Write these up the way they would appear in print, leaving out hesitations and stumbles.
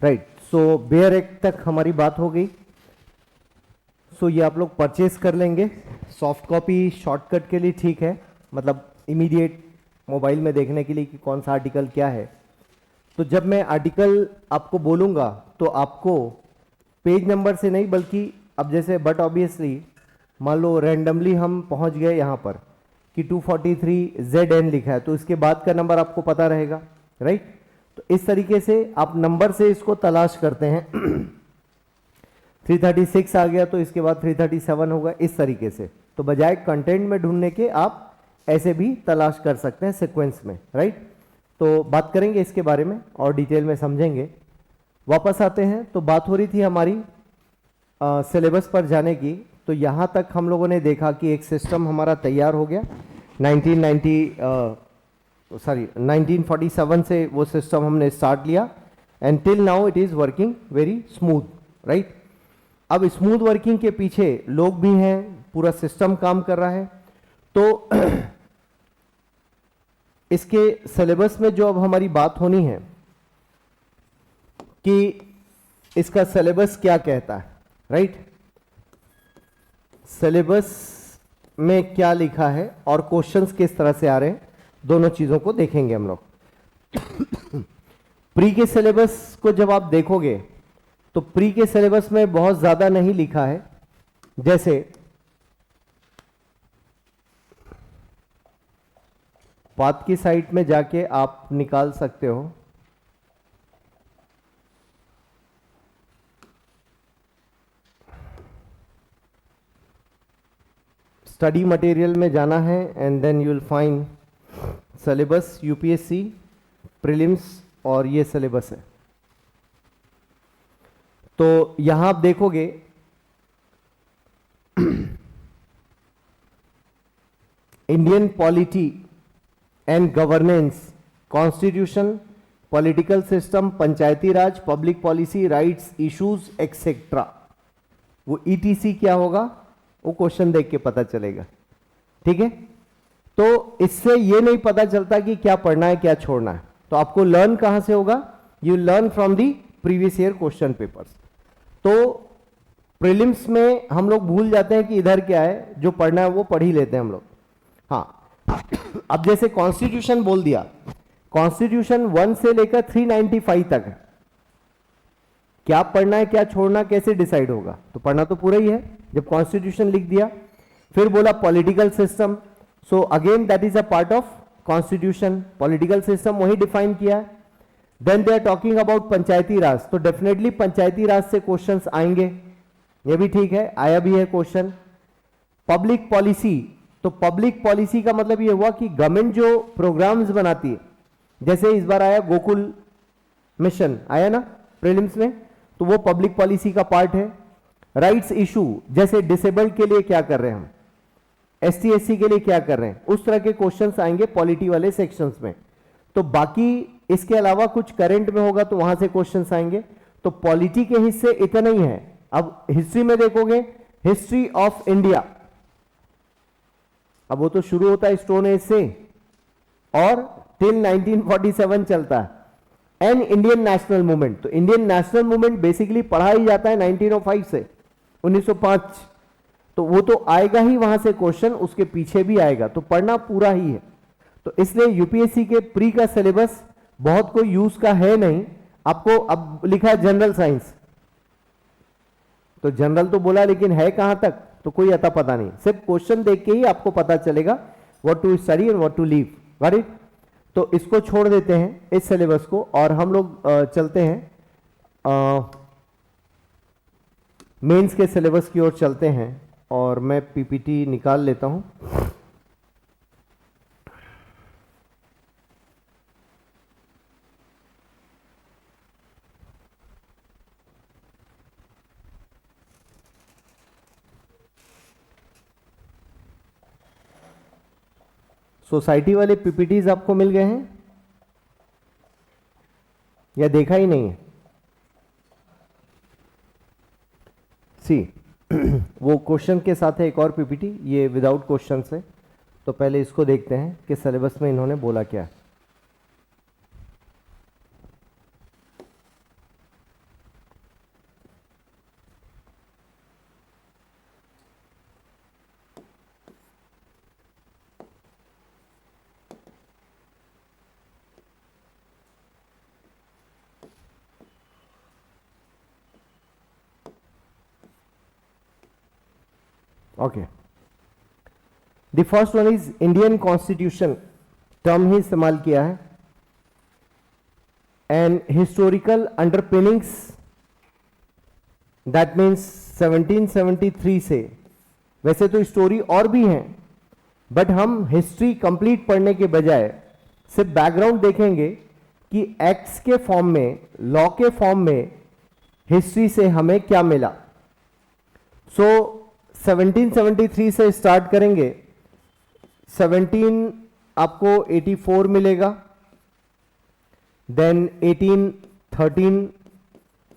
Right. सो bare act तक हमारी बात हो गई। सो ये आप लोग परचेज कर लेंगे। सॉफ्ट कॉपी शॉर्टकट के लिए ठीक है, मतलब इमीडिएट मोबाइल में देखने के लिए कि कौन सा आर्टिकल क्या है। तो जब मैं आर्टिकल आपको बोलूँगा तो आपको पेज नंबर से नहीं, बल्कि अब जैसे बट ऑब्वियसली मान लो रैंडमली हम पहुंच गए यहाँ पर कि 243 ZN लिखा है, तो इसके बाद का नंबर आपको पता रहेगा, राइट। तो इस तरीके से आप नंबर से इसको तलाश करते हैं। 336 आ गया तो इसके बाद 337 होगा, इस तरीके से। तो बजाय कंटेंट में ढूंढने के आप ऐसे भी तलाश कर सकते हैं सीक्वेंस में, राइट। तो बात करेंगे इसके बारे में और डिटेल में समझेंगे। वापस आते हैं, तो बात हो रही थी हमारी सिलेबस पर जाने की। तो यहाँ तक हम लोगों ने देखा कि एक सिस्टम हमारा तैयार हो गया 1947 से वो सिस्टम हमने स्टार्ट लिया and till now it is working very smooth, right. अब स्मूथ वर्किंग के पीछे लोग भी हैं, पूरा सिस्टम काम कर रहा है। तो इसके सिलेबस में जो अब हमारी बात होनी है कि इसका सिलेबस क्या कहता है, राइट। सिलेबस में क्या लिखा है और क्वेश्चंस किस तरह से आ रहे हैं, दोनों चीजों को देखेंगे हम लोग। प्री के सिलेबस को जब आप देखोगे तो प्री के सिलेबस में बहुत ज्यादा नहीं लिखा है। जैसे पाथ की साइट में जाके आप निकाल सकते हो, स्टडी मटेरियल में जाना है and then you will find syllabus UPSC prelims, और ये सिलेबस है। तो यहां आप देखोगे Indian polity and governance, constitution, political system, Panchayati Raj, public policy, rights, issues etcetera. वो ईटीसी क्या होगा वो क्वेश्चन देख के पता चलेगा, ठीक है। तो इससे ये नहीं पता चलता कि क्या पढ़ना है क्या छोड़ना है। तो आपको लर्न कहां से होगा, you learn from the previous year question papers. तो प्रीलिम्स में हम लोग भूल जाते हैं कि इधर क्या है, जो पढ़ना है वो पढ़ ही लेते हैं हम लोग। हाँ, अब जैसे कॉन्स्टिट्यूशन बोल दिया, कॉन्स्टिट्यूशन 1 से लेकर 395 तक है। क्या पढ़ना है क्या छोड़ना कैसे डिसाइड होगा, तो पढ़ना तो पूरा ही है जब कॉन्स्टिट्यूशन लिख दिया। फिर बोला political system, so again that is a part of constitution, political system वही डिफाइन किया है। Then they are talking about Panchayati Raj, तो डेफिनेटली पंचायती राज से क्वेश्चंस आएंगे, ये भी ठीक है, आया भी है क्वेश्चन। पब्लिक पॉलिसी, तो पब्लिक पॉलिसी का मतलब ये हुआ कि गवर्नमेंट जो प्रोग्राम्स बनाती है, जैसे इस बार आया गोकुल मिशन आया ना प्रीलिम्स में, तो वो पब्लिक पॉलिसी का पार्ट है। राइट्स इशू, जैसे डिसेबल्ड के लिए क्या कर रहे हैं हम, एसटी एससी के लिए क्या कर रहे हैं, उस तरह के क्वेश्चंस आएंगे पॉलिटी वाले सेक्शंस में। तो बाकी इसके अलावा कुछ करंट में होगा तो वहां से क्वेश्चंस आएंगे। तो पॉलिटी के हिस्से इतने ही है। अब हिस्ट्री में देखोगे, हिस्ट्री ऑफ इंडिया, अब वो तो शुरू होता है स्टोन एज से और टिल 1947 चलता है। एंड इंडियन नेशनल मूवमेंट, तो इंडियन नेशनल मूवमेंट बेसिकली पढ़ा ही जाता है 1905 से 1905, तो वो तो आएगा ही वहां से क्वेश्चन, उसके पीछे भी आएगा, तो पढ़ना पूरा ही है। तो इसलिए यूपीएससी के प्री का सिलेबस बहुत कोई यूज का है नहीं। आपको अब लिखा है जनरल साइंस, तो जनरल तो बोला लेकिन है कहां तक, तो कोई अता पता नहीं। सिर्फ क्वेश्चन देख के ही आपको पता चलेगा what to study and what to leave, got it. तो इसको छोड़ देते हैं इस सिलेबस को और हम लोग चलते हैं मेंस के सिलेबस की ओर चलते हैं। और मैं पीपीटी निकाल लेता हूं। सोसाइटी वाले पीपीटीज आपको मिल गए हैं या देखा ही नहीं है? सी वो क्वेश्चन के साथ है एक और पीपीटी, ये विदाउट क्वेश्चन से। तो पहले इसको देखते हैं कि सिलेबस में इन्होंने बोला क्या है। Okay, the first one is Indian constitution, term ही इस्तेमाल किया है, and historical underpinnings, that means 1773 से, वैसे तो स्टोरी और भी हैं, बट हम हिस्ट्री कंप्लीट पढ़ने के बजाय सिर्फ बैकग्राउंड देखेंगे कि एक्ट्स के फॉर्म में, लॉ के फॉर्म में हिस्ट्री से हमें क्या मिला। सो 1773 से स्टार्ट करेंगे, 17 आपको 84 मिलेगा, देन 1813,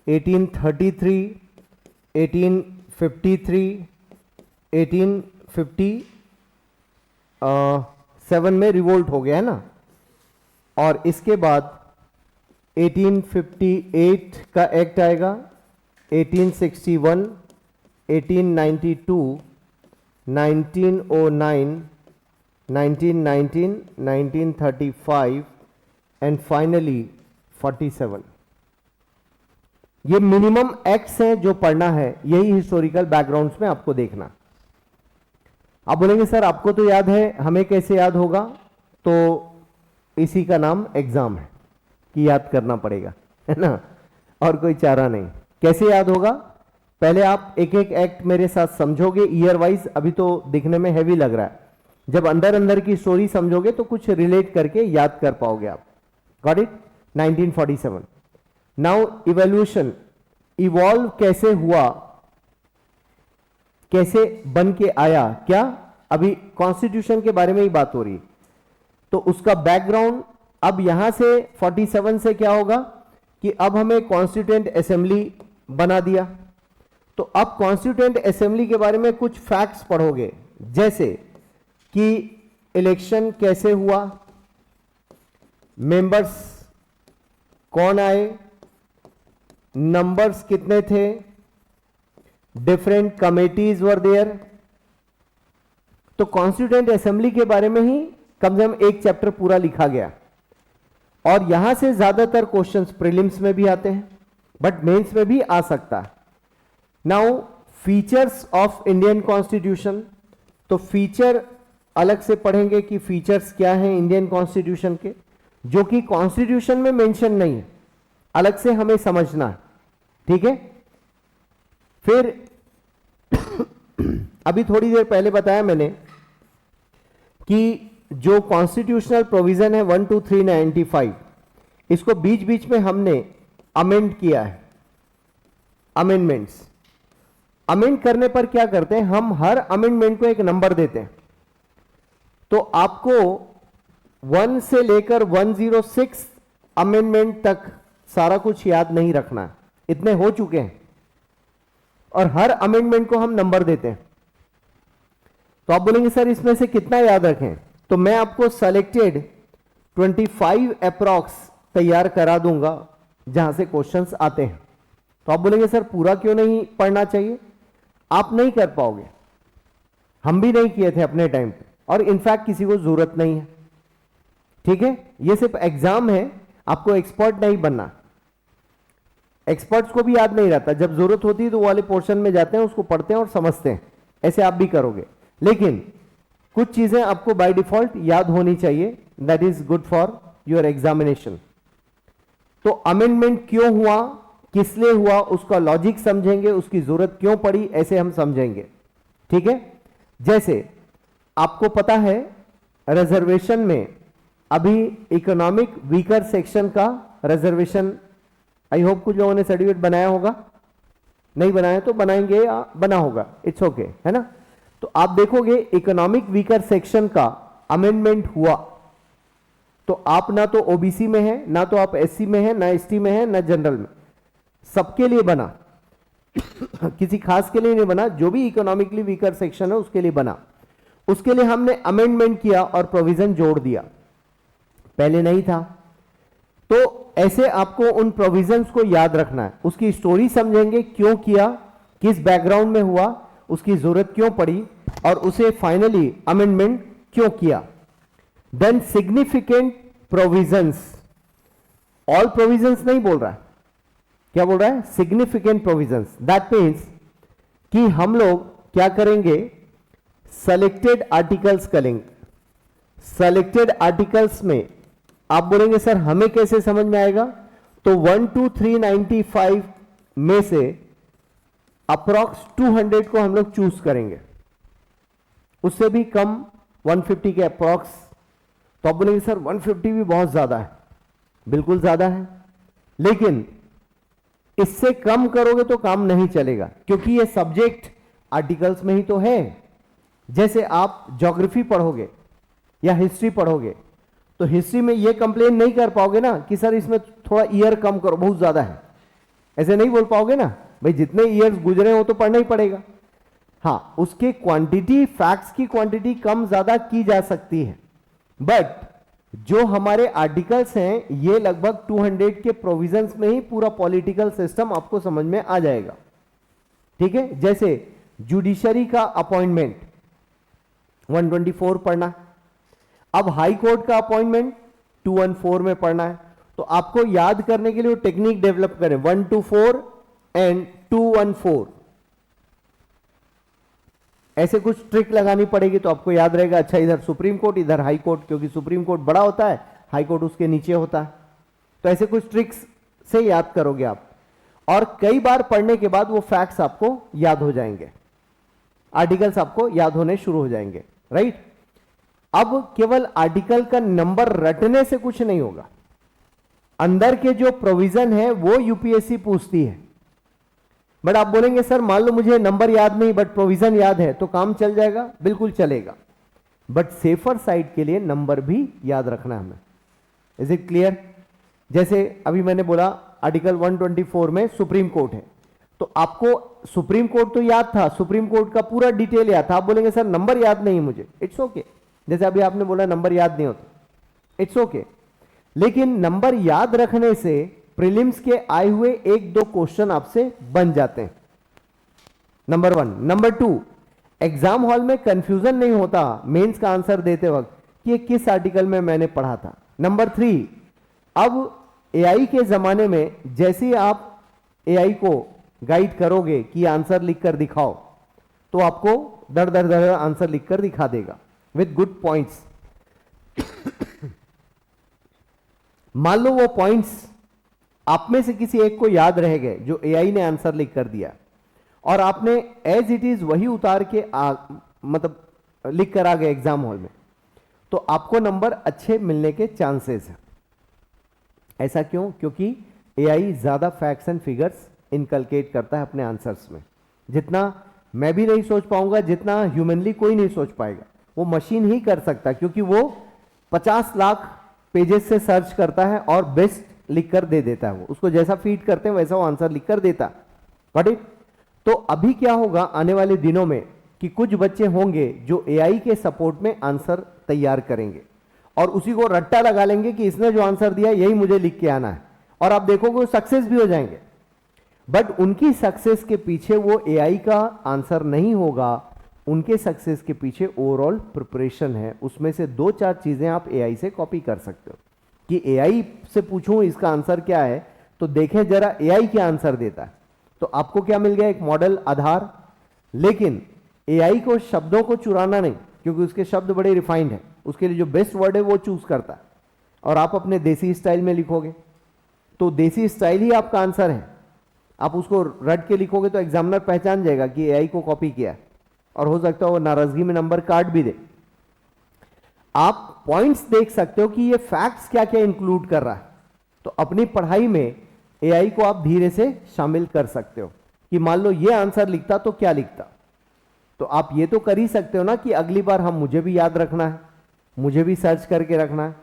1833, 1853, 1857 में रिवोल्ट हो गया है ना, और इसके बाद 1858 का एक्ट आएगा, 1861, 1892, 1909, 1919, 1935 एंड फाइनली 47। ये मिनिमम एक्ट्स हैं जो पढ़ना है, यही हिस्टोरिकल बैकग्राउंड्स में आपको देखना। आप बोलेंगे सर आपको तो याद है, हमें कैसे याद होगा? तो इसी का नाम एग्जाम है कि याद करना पड़ेगा, है ना, और कोई चारा नहीं। कैसे याद होगा? पहले आप एक एक एक्ट मेरे साथ समझोगे ईयर वाइज, अभी तो दिखने में हैवी लग रहा है, जब अंदर अंदर की स्टोरी समझोगे तो कुछ रिलेट करके याद कर पाओगे आप। Got it? 1947। Now evolution, evolve कैसे हुआ, कैसे बन के आया, क्या अभी कॉन्स्टिट्यूशन के बारे में ही बात हो रही, तो उसका बैकग्राउंड। अब यहां से 47 से क्या होगा कि अब हमें कॉन्स्टिट्यूएंट असेंबली बना दिया, तो अब कॉन्स्टिट्यूएंट असेंबली के बारे में कुछ फैक्ट्स पढ़ोगे, जैसे कि इलेक्शन कैसे हुआ, मेंबर्स कौन आए, नंबर्स कितने थे, डिफरेंट कमिटीज वर देयर। तो कॉन्स्टिट्यूएंट असेंबली के बारे में ही कम से कम एक चैप्टर पूरा लिखा गया, और यहां से ज्यादातर क्वेश्चंस प्रीलिम्स में भी आते हैं, बट मेंस में भी आ सकता है। Now features of Indian constitution, तो फीचर अलग से पढ़ेंगे कि फीचर्स क्या हैं इंडियन कॉन्स्टिट्यूशन के, जो कि कॉन्स्टिट्यूशन में मेंशन नहीं है, अलग से हमें समझना है, ठीक है। फिर अभी थोड़ी देर पहले बताया मैंने कि जो कॉन्स्टिट्यूशनल प्रोविजन है 12395, इसको बीच बीच में हमने अमेंड किया है। अमेंडमेंट्स, अमेंड करने पर क्या करते हैं, हम हर अमेंडमेंट को एक नंबर देते हैं, तो आपको 1 से लेकर 106 अमेंडमेंट तक सारा कुछ याद नहीं रखना है, इतने हो चुके हैं, और हर अमेंडमेंट को हम नंबर देते हैं। तो आप बोलेंगे सर इसमें से कितना याद रखें, तो मैं आपको सेलेक्टेड 25 अप्रॉक्स तैयार करा दूंगा जहां से क्वेश्चंस आते हैं। तो आप बोलेंगे सर पूरा क्यों नहीं पढ़ना चाहिए? आप नहीं कर पाओगे, हम भी नहीं किए थे अपने टाइम पे, और इनफैक्ट किसी को जरूरत नहीं है, ठीक है। ये सिर्फ एग्जाम है, आपको एक्सपर्ट नहीं बनना। एक्सपर्ट्स को भी याद नहीं रहता, जब जरूरत होती है तो वो वाले पोर्शन में जाते हैं, उसको पढ़ते हैं और समझते हैं, ऐसे आप भी करोगे। लेकिन कुछ चीजें आपको बाय डिफॉल्ट याद होनी चाहिए, that is good for your examination. तो अमेंडमेंट क्यों हुआ, किस लिए हुआ, उसका लॉजिक समझेंगे, उसकी जरूरत क्यों पड़ी, ऐसे हम समझेंगे, ठीक है। जैसे आपको पता है रिजर्वेशन में अभी इकोनॉमिक वीकर सेक्शन का रिजर्वेशन, आई होप कुछ लोगों ने सर्टिफिकेट बनाया होगा, नहीं बनाया तो बनाएंगे या बना होगा, इट्स ओके, है ना। तो आप देखोगे इकोनॉमिक वीकर सेक्शन का अमेंडमेंट हुआ, तो आप ना तो ओबीसी में है, ना तो आप एससी में है, ना एसटी में है, ना जनरल में, सबके लिए बना किसी खास के लिए नहीं बना, जो भी इकोनॉमिकली वीकर सेक्शन है उसके लिए बना। उसके लिए हमने अमेंडमेंट किया और प्रोविजन जोड़ दिया, पहले नहीं था। तो ऐसे आपको उन प्रोविजंस को याद रखना है, उसकी स्टोरी समझेंगे, क्यों किया, किस बैकग्राउंड में हुआ, उसकी जरूरत क्यों पड़ी, और उसे फाइनली अमेंडमेंट क्यों किया। Then significant provisions, all provisions नहीं बोल रहा है, क्या बोल रहा है, सिग्निफिकेंट प्रोविजंस। दैट मीन्स कि हम लोग क्या करेंगे सेलेक्टेड आर्टिकल्स का लिंक। सेलेक्टेड आर्टिकल्स में आप बोलेंगे सर हमें कैसे समझ में आएगा, तो 12395 में से अप्रॉक्स 200 को हम लोग चूज करेंगे, उससे भी कम 150 के अप्रॉक्स। तो आप बोलेंगे सर 150 भी बहुत ज्यादा है, बिल्कुल ज्यादा है, लेकिन इससे कम करोगे तो काम नहीं चलेगा, क्योंकि ये सब्जेक्ट आर्टिकल्स में ही तो है। जैसे आप ज्योग्राफी पढ़ोगे या हिस्ट्री पढ़ोगे, तो हिस्ट्री में ये कंप्लेन नहीं कर पाओगे ना कि सर इसमें थोड़ा ईयर कम करो, बहुत ज्यादा है, ऐसे नहीं बोल पाओगे ना भाई, जितने ईयर्स गुजरे हो तो पढ़ना ही पड़ेगा। हाँ, उसके क्वांटिटी, फैक्ट्स की क्वांटिटी कम ज्यादा की जा सकती है, बट जो हमारे आर्टिकल्स हैं ये लगभग 200 के प्रोविजंस में ही पूरा पॉलिटिकल सिस्टम आपको समझ में आ जाएगा। ठीक है, जैसे जुडिशरी का अपॉइंटमेंट 124 पढ़ना, अब हाई कोर्ट का अपॉइंटमेंट 214 में पढ़ना है। तो आपको याद करने के लिए वो टेक्निक डेवलप करें, 124 एंड 214, ऐसे कुछ ट्रिक लगानी पड़ेगी तो आपको याद रहेगा। अच्छा, इधर सुप्रीम कोर्ट, इधर हाई कोर्ट, क्योंकि सुप्रीम कोर्ट बड़ा होता है, हाई कोर्ट उसके नीचे होता है। तो ऐसे कुछ ट्रिक्स से याद करोगे आप, और कई बार पढ़ने के बाद वो फैक्ट्स आपको याद हो जाएंगे, आर्टिकल्स आपको याद होने शुरू हो जाएंगे, राइट। अब केवल आर्टिकल का नंबर रटने से कुछ नहीं होगा, अंदर के जो प्रोविजन है वो यूपीएससी पूछती है। बट आप बोलेंगे सर मान लो मुझे नंबर याद नहीं बट प्रोविजन याद है, तो काम चल जाएगा, बिल्कुल चलेगा, बट सेफर साइड के लिए नंबर भी याद रखना है हमें। Is it clear? जैसे अभी मैंने बोला आर्टिकल 124 में सुप्रीम कोर्ट है, तो आपको सुप्रीम कोर्ट तो याद था, सुप्रीम कोर्ट का पूरा डिटेल याद था। आप बोलेंगे सर नंबर याद नहीं मुझे, इट्स ओके। जैसे अभी आपने बोला नंबर याद नहीं होता, इट्स ओके, लेकिन नंबर याद रखने से प्रीलिम्स के आए हुए एक दो क्वेश्चन आपसे बन जाते हैं, नंबर 1। नंबर 2, एग्जाम हॉल में कंफ्यूजन नहीं होता मेंस का आंसर देते वक्त कि ये किस आर्टिकल में मैंने पढ़ा था। नंबर 3, अब एआई के जमाने में जैसे ही आप एआई को गाइड करोगे कि आंसर लिखकर दिखाओ, तो आपको दर दर दर आंसर लिखकर दिखा देगा विद गुड पॉइंट्स। मान लो वो पॉइंट्स आप में से किसी एक को याद रह गए जो एआई ने आंसर लिख कर दिया, और आपने एज इट इज वही उतार के मतलब लिख कर आ गए एग्जाम हॉल में, तो आपको नंबर अच्छे मिलने के चांसेस हैं। ऐसा क्यों? क्योंकि एआई ज्यादा फैक्ट्स एंड फिगर्स इनकलकेट करता है अपने आंसर्स में। जितना मैं भी नहीं सोच पाऊंगा, जितना ह्यूमनली कोई नहीं सोच पाएगा, वो मशीन ही कर सकता है, क्योंकि वो 50 लाख पेजेस से सर्च करता है और बेस्ट लिखकर दे देता है। वो उसको जैसा फीड करते हैं वैसा वो आंसर लिखकर देता। Got it? तो अभी क्या होगा आने वाले दिनों में कि कुछ बच्चे होंगे जो एआई के सपोर्ट में आंसर तैयार करेंगे और उसी को रट्टा लगा लेंगे कि इसने जो आंसर दिया यही मुझे लिख के आना है, और आप देखोगे वो सक्सेस भी हो जाएंगे। बट उनकी सक्सेस के पीछे वो एआई का आंसर नहीं होगा, उनके सक्सेस के पीछे ओवरऑल प्रिपरेशन है। उसमें से 2-4 चीजें आप एआई से कॉपी कर सकते हो कि एआई से पूछूं इसका आंसर क्या है, तो देखें जरा एआई क्या आंसर देता है। तो आपको क्या मिल गया? एक मॉडल आधार। लेकिन एआई को शब्दों को चुराना नहीं, क्योंकि उसके शब्द बड़े रिफाइंड हैं, उसके लिए जो बेस्ट वर्ड है वो चूज करता है, और आप अपने देसी स्टाइल में लिखोगे तो देसी स्टाइल ही आपका आंसर है। आप उसको रट के लिखोगे तो एग्जामिनर पहचान जाएगा कि एआई को कॉपी किया है, और हो सकता है वो नाराजगी में नंबर काट भी दे। आप पॉइंट्स देख सकते हो कि ये फैक्ट्स क्या क्या इंक्लूड कर रहा है, तो अपनी पढ़ाई में एआई को आप धीरे से शामिल कर सकते हो कि मान लो ये आंसर लिखता तो क्या लिखता। तो आप ये तो कर ही सकते हो ना कि अगली बार मुझे भी याद रखना है, मुझे भी सर्च करके रखना है।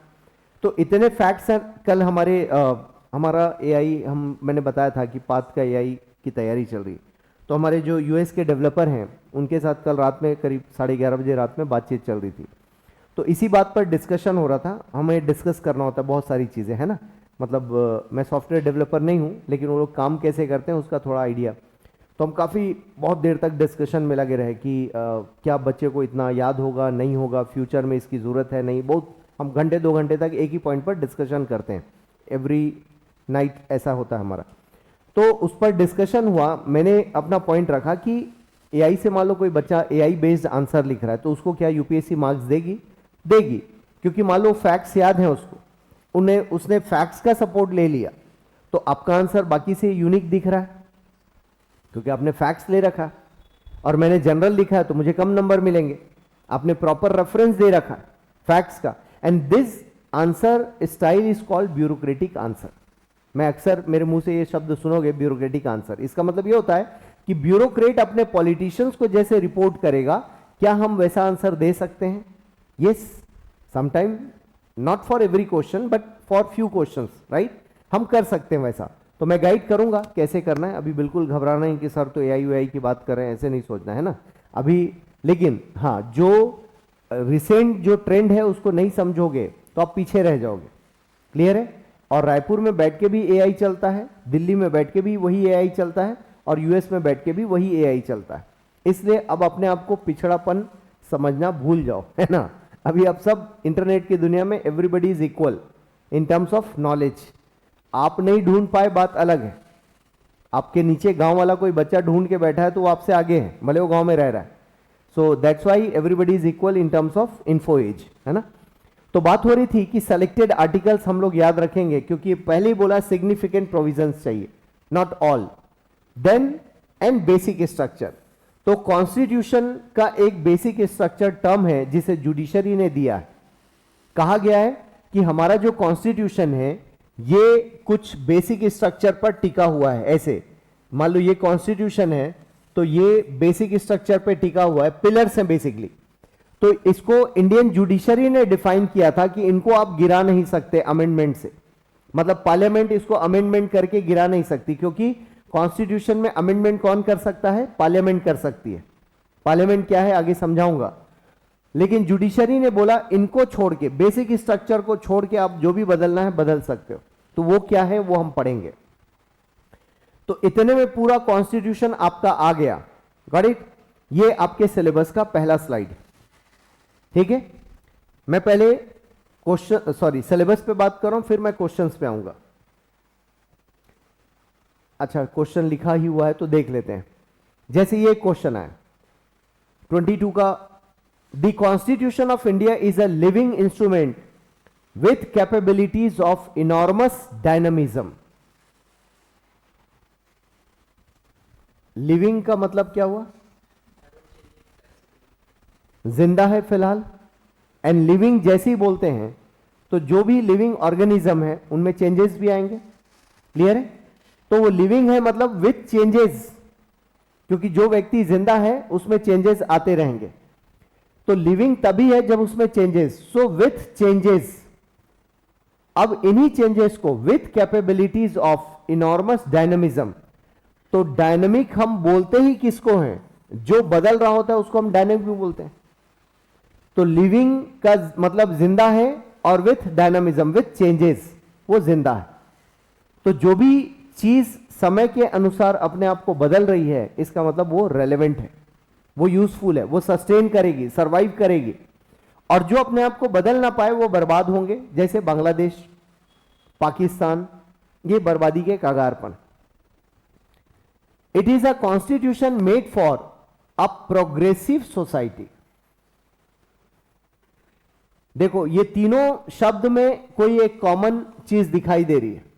तो इतने फैक्ट्स हैं। कल हमारा एआई मैंने बताया था कि पाथ का एआई की तैयारी चल रही है, तो हमारे जो यूएस के डेवलपर हैं उनके साथ कल रात में करीब 11:30 बजे रात में बातचीत चल रही थी। तो इसी बात पर डिस्कशन हो रहा था। हमें डिस्कस करना होता है बहुत सारी चीज़ें, है ना। मतलब मैं सॉफ्टवेयर डेवलपर नहीं हूँ, लेकिन वो लोग काम कैसे करते हैं उसका थोड़ा आइडिया। तो हम काफ़ी बहुत देर तक डिस्कशन में लगे रहे कि क्या बच्चे को इतना याद होगा, नहीं होगा, फ्यूचर में इसकी ज़रूरत है, नहीं। बहुत हम घंटे 2 घंटे तक एक ही पॉइंट पर डिस्कशन करते हैं, एवरी नाइट ऐसा होता है हमारा। तो उस पर डिस्कशन हुआ, मैंने अपना पॉइंट रखा कि एआई से मान लो कोई बच्चा एआई बेस्ड आंसर लिख रहा है तो उसको क्या यूपीएससी मार्क्स देगी? देगी, क्योंकि मान लो फैक्ट्स याद हैं उसको, उन्हें उसने फैक्ट्स का सपोर्ट ले लिया तो आपका आंसर बाकी से यूनिक दिख रहा है क्योंकि आपने फैक्ट्स ले रखा, और मैंने जनरल लिखा है तो मुझे कम नंबर मिलेंगे। आपने प्रॉपर रेफरेंस दे रखा फैक्ट्स का, and this answer style is called bureaucratic answer. मैं अक्सर मेरे मुंह से ये शब्द सुनोगे, ब्यूरोक्रेटिक आंसर। इसका मतलब ये होता है कि ब्यूरोक्रेट अपने पॉलिटिशियंस को जैसे रिपोर्ट करेगा, क्या हम वैसा आंसर दे सकते हैं? Yes, sometime, not for every question but for few questions, right, हम कर सकते हैं वैसा। तो मैं गाइड करूंगा कैसे करना है। अभी बिल्कुल घबराना नहीं कि सर तो एआई की बात कर रहे हैं, ऐसे नहीं सोचना है ना अभी। लेकिन हाँ, जो रिसेंट जो ट्रेंड है उसको नहीं समझोगे तो आप पीछे रह जाओगे। क्लियर है? और रायपुर में बैठ के भी एआई चलता है, दिल्ली में बैठ के भी वही एआई चलता है, और यूएस में बैठ के भी वही एआई चलता है। इसलिए अब अपने आप को पिछड़ापन समझना भूल जाओ, है ना। अभी आप सब इंटरनेट की दुनिया में everybody is equal in terms of knowledge. आप नहीं ढूंढ पाए बात अलग है, आपके नीचे गांव वाला कोई बच्चा ढूंढ के बैठा है तो वो आपसे आगे है, भले वो गांव में रह रहा है। So that's why everybody is equal in terms of info edge, है ना। तो बात हो रही थी कि सेलेक्टेड आर्टिकल्स हम लोग याद रखेंगे, क्योंकि पहले ही बोला सिग्निफिकेंट प्रोविजंस चाहिए, not all. Then and basic structure. तो कॉन्स्टिट्यूशन का एक बेसिक स्ट्रक्चर टर्म है जिसे जुडिशरी ने दिया है। कहा गया है कि हमारा जो कॉन्स्टिट्यूशन है ये कुछ बेसिक स्ट्रक्चर पर टिका हुआ है। ऐसे मान लो ये कॉन्स्टिट्यूशन है तो ये बेसिक स्ट्रक्चर पर टिका हुआ है, पिलर्स हैं बेसिकली। तो इसको इंडियन जुडिशरी ने डिफाइन किया था कि इनको आप गिरा नहीं सकते अमेंडमेंट से, मतलब पार्लियामेंट इसको अमेंडमेंट करके गिरा नहीं सकती, क्योंकि कॉन्स्टिट्यूशन में अमेंडमेंट कौन कर सकता है? पार्लियामेंट कर सकती है। पार्लियामेंट क्या है आगे समझाऊंगा। लेकिन जुडिशरी ने बोला इनको छोड़ के, बेसिक स्ट्रक्चर को छोड़ के आप जो भी बदलना है बदल सकते हो। तो वो क्या है वो हम पढ़ेंगे। तो इतने में पूरा कॉन्स्टिट्यूशन आपका आ गया। Got it? ये आपके सिलेबस का पहला स्लाइड, ठीक है। मैं पहले क्वेश्चन सिलेबस पे बात कर रहा हूं, फिर मैं क्वेश्चंस पे आऊंगा। अच्छा, क्वेश्चन लिखा ही हुआ है तो देख लेते हैं। जैसे ये क्वेश्चन है 22 का, the constitution of India is a living instrument with capabilities of enormous dynamism. Living का मतलब क्या हुआ? जिंदा है फिलहाल। एंड लिविंग जैसे ही बोलते हैं तो जो भी लिविंग ऑर्गेनिज्म है उनमें चेंजेस भी आएंगे। क्लियर है? तो वो लिविंग है मतलब विथ चेंजेस, क्योंकि जो व्यक्ति जिंदा है उसमें चेंजेस आते रहेंगे। तो लिविंग तभी है जब उसमें चेंजेस, सो विथ चेंजेस। अब इन्हीं चेंजेस को with capabilities of enormous dynamism. तो डायनामिक हम बोलते ही किसको हैं? जो बदल रहा होता है उसको हम डायनामिक भी बोलते हैं। तो लिविंग का मतलब जिंदा है, और विथ डायनामिज्म, विथ चेंजेस, वो जिंदा है। तो जो भी चीज समय के अनुसार अपने आप को बदल रही है, इसका मतलब वो रेलेवेंट है, वो यूजफुल है, वो सस्टेन करेगी, सरवाइव करेगी। और जो अपने आप को बदल ना पाए वो बर्बाद होंगे, जैसे बांग्लादेश, पाकिस्तान, ये बर्बादी के कगार पर। It is a constitution made for a progressive society. देखो ये तीनों शब्द में कोई एक कॉमन चीज दिखाई दे रही है।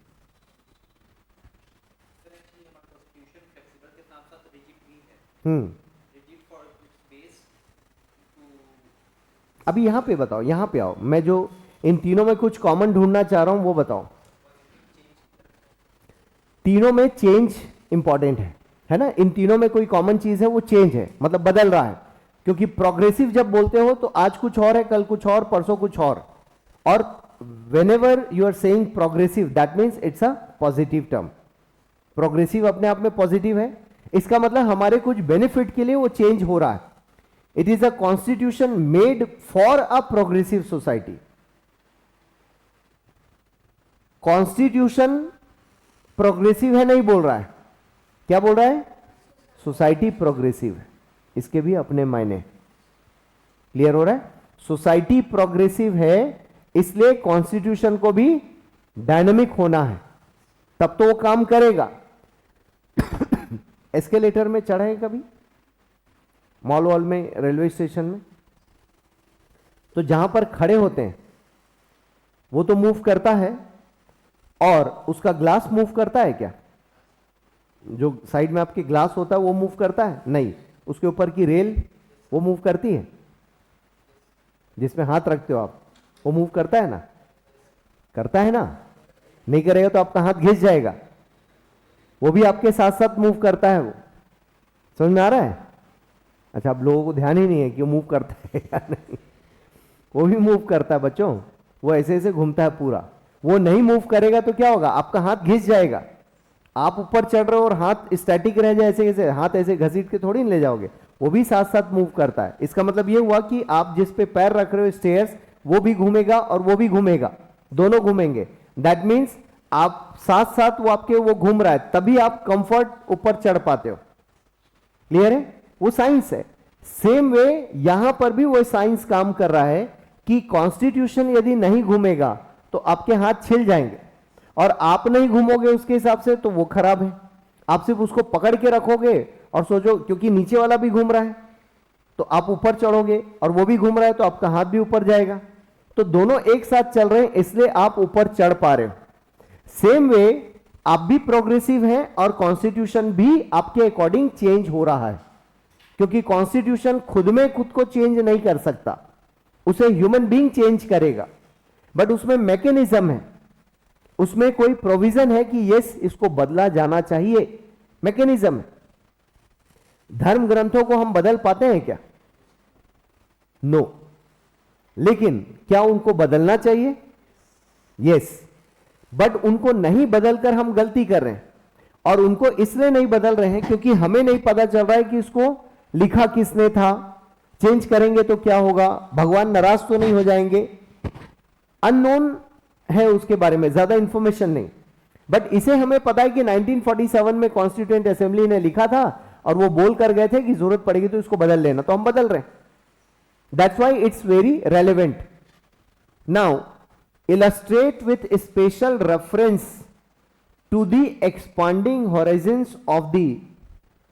अभी यहां पे बताओ, यहां पे आओ, मैं जो इन तीनों में कुछ कॉमन ढूंढना चाह रहा हूं वो बताओ। तीनों में चेंज इंपॉर्टेंट है ना। इन तीनों में कोई कॉमन चीज है, वो चेंज है, मतलब बदल रहा है। क्योंकि प्रोग्रेसिव जब बोलते हो तो आज कुछ और है, कल कुछ और, परसों कुछ और whenever you are saying progressive that means it's a positive term. Progressive अपने आप में पॉजिटिव है, इसका मतलब हमारे कुछ बेनिफिट के लिए वो चेंज हो रहा है। It is a constitution made for a progressive society. Constitution progressive है नहीं बोल रहा है, क्या बोल रहा है? सोसाइटी प्रोग्रेसिव है। इसके भी अपने मायने। क्लियर हो रहा है? सोसाइटी प्रोग्रेसिव है, इसलिए कॉन्स्टिट्यूशन को भी डायनामिक होना है, तब तो वो काम करेगा। एस्केलेटर में चढ़े कभी? मॉल वॉल में, रेलवे स्टेशन में, तो जहां पर खड़े होते हैं वो तो मूव करता है, और उसका ग्लास मूव करता है क्या? जो साइड में आपके ग्लास होता है वो मूव करता है? नहीं। उसके ऊपर की रेल वो मूव करती है, जिसमें हाथ रखते हो आप, वो मूव करता है ना? करता है ना? नहीं करेगा तो आपका हाथ घिस जाएगा। वो भी आपके साथ साथ मूव करता है। वो समझ में आ रहा है? अच्छा, आप लोगों को ध्यान ही नहीं है कि वो मूव करता है या नहीं। वो भी मूव करता है बच्चों, वो ऐसे ऐसे घूमता है पूरा। वो नहीं मूव करेगा तो क्या होगा? आपका हाथ घिस जाएगा। आप ऊपर चढ़ रहे हो और हाथ स्टैटिक रह जाए, ऐसे ऐसे हाथ ऐसे घसीट के थोड़ी नहीं ले जाओगे, वो भी साथ साथ मूव करता है। इसका मतलब ये हुआ कि आप जिस पे पैर रख रहे हो स्टेयर्स, वो भी घूमेगा और वो भी घूमेगा, दोनों घूमेंगे। दैट मीन्स आप साथ साथ वो आपके वो घूम रहा है, तभी आप कंफर्ट ऊपर चढ़ पाते हो। क्लियर है? वो साइंस है। सेम वे यहां पर भी वो साइंस काम कर रहा है कि कॉन्स्टिट्यूशन यदि नहीं घूमेगा तो आपके हाथ छिल जाएंगे, और आप नहीं घूमोगे उसके हिसाब से तो वो खराब है। आप सिर्फ उसको पकड़ के रखोगे और सोचो, क्योंकि नीचे वाला भी घूम रहा है तो आप ऊपर चढ़ोगे, और वो भी घूम रहा है तो आपका हाथ भी ऊपर जाएगा, तो दोनों एक साथ चल रहे हैं, इसलिए आप ऊपर चढ़ पा रहे हो। सेम वे आप भी प्रोग्रेसिव हैं और कॉन्स्टिट्यूशन भी आपके अकॉर्डिंग चेंज हो रहा है, क्योंकि कॉन्स्टिट्यूशन खुद में खुद को चेंज नहीं कर सकता, उसे ह्यूमन बीइंग चेंज करेगा। बट उसमें मैकेनिज्म है, उसमें कोई प्रोविजन है कि यस इसको बदला जाना चाहिए, मैकेनिज्म है। धर्म ग्रंथों को हम बदल पाते हैं क्या? नो। लेकिन क्या उनको बदलना चाहिए? यस। बट उनको नहीं बदलकर हम गलती कर रहे हैं, और उनको इसलिए नहीं बदल रहे हैं क्योंकि हमें नहीं पता चल रहा है कि इसको लिखा किसने था, चेंज करेंगे तो क्या होगा, भगवान नाराज तो नहीं हो जाएंगे, अननोन है उसके बारे में, ज्यादा इंफॉर्मेशन नहीं। बट इसे हमें पता है कि 1947 में कॉन्स्टिट्यूएंट असेंबली ने लिखा था, और वो बोल कर गए थे कि जरूरत पड़ेगी तो इसको बदल लेना, तो हम बदल रहे हैं। That's why it's very relevant. Now illustrate with special reference to the expanding horizons of the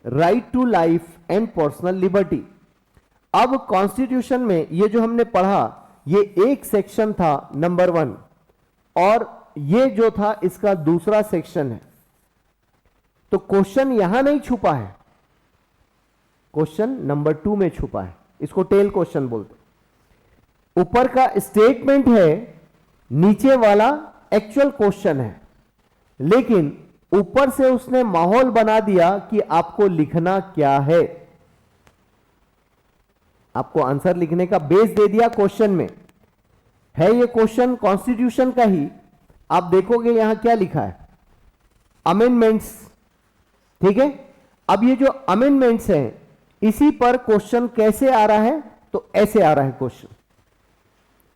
right to life and personal liberty। अब कॉन्स्टिट्यूशन में ये जो हमने पढ़ा, ये एक सेक्शन था नंबर 1, और ये जो था इसका दूसरा सेक्शन है। तो क्वेश्चन यहां नहीं छुपा है, क्वेश्चन नंबर 2 में छुपा है, इसको टेल क्वेश्चन बोलते। ऊपर का स्टेटमेंट है, नीचे वाला एक्चुअल क्वेश्चन है, लेकिन ऊपर से उसने माहौल बना दिया कि आपको लिखना क्या है, आपको आंसर लिखने का बेस दे दिया क्वेश्चन में। है ये क्वेश्चन कॉन्स्टिट्यूशन का ही। आप देखोगे यहां क्या लिखा है, अमेंडमेंट्स। ठीक है, अब ये जो अमेंडमेंट्स हैं, इसी पर क्वेश्चन कैसे आ रहा है, तो ऐसे आ रहा है क्वेश्चन।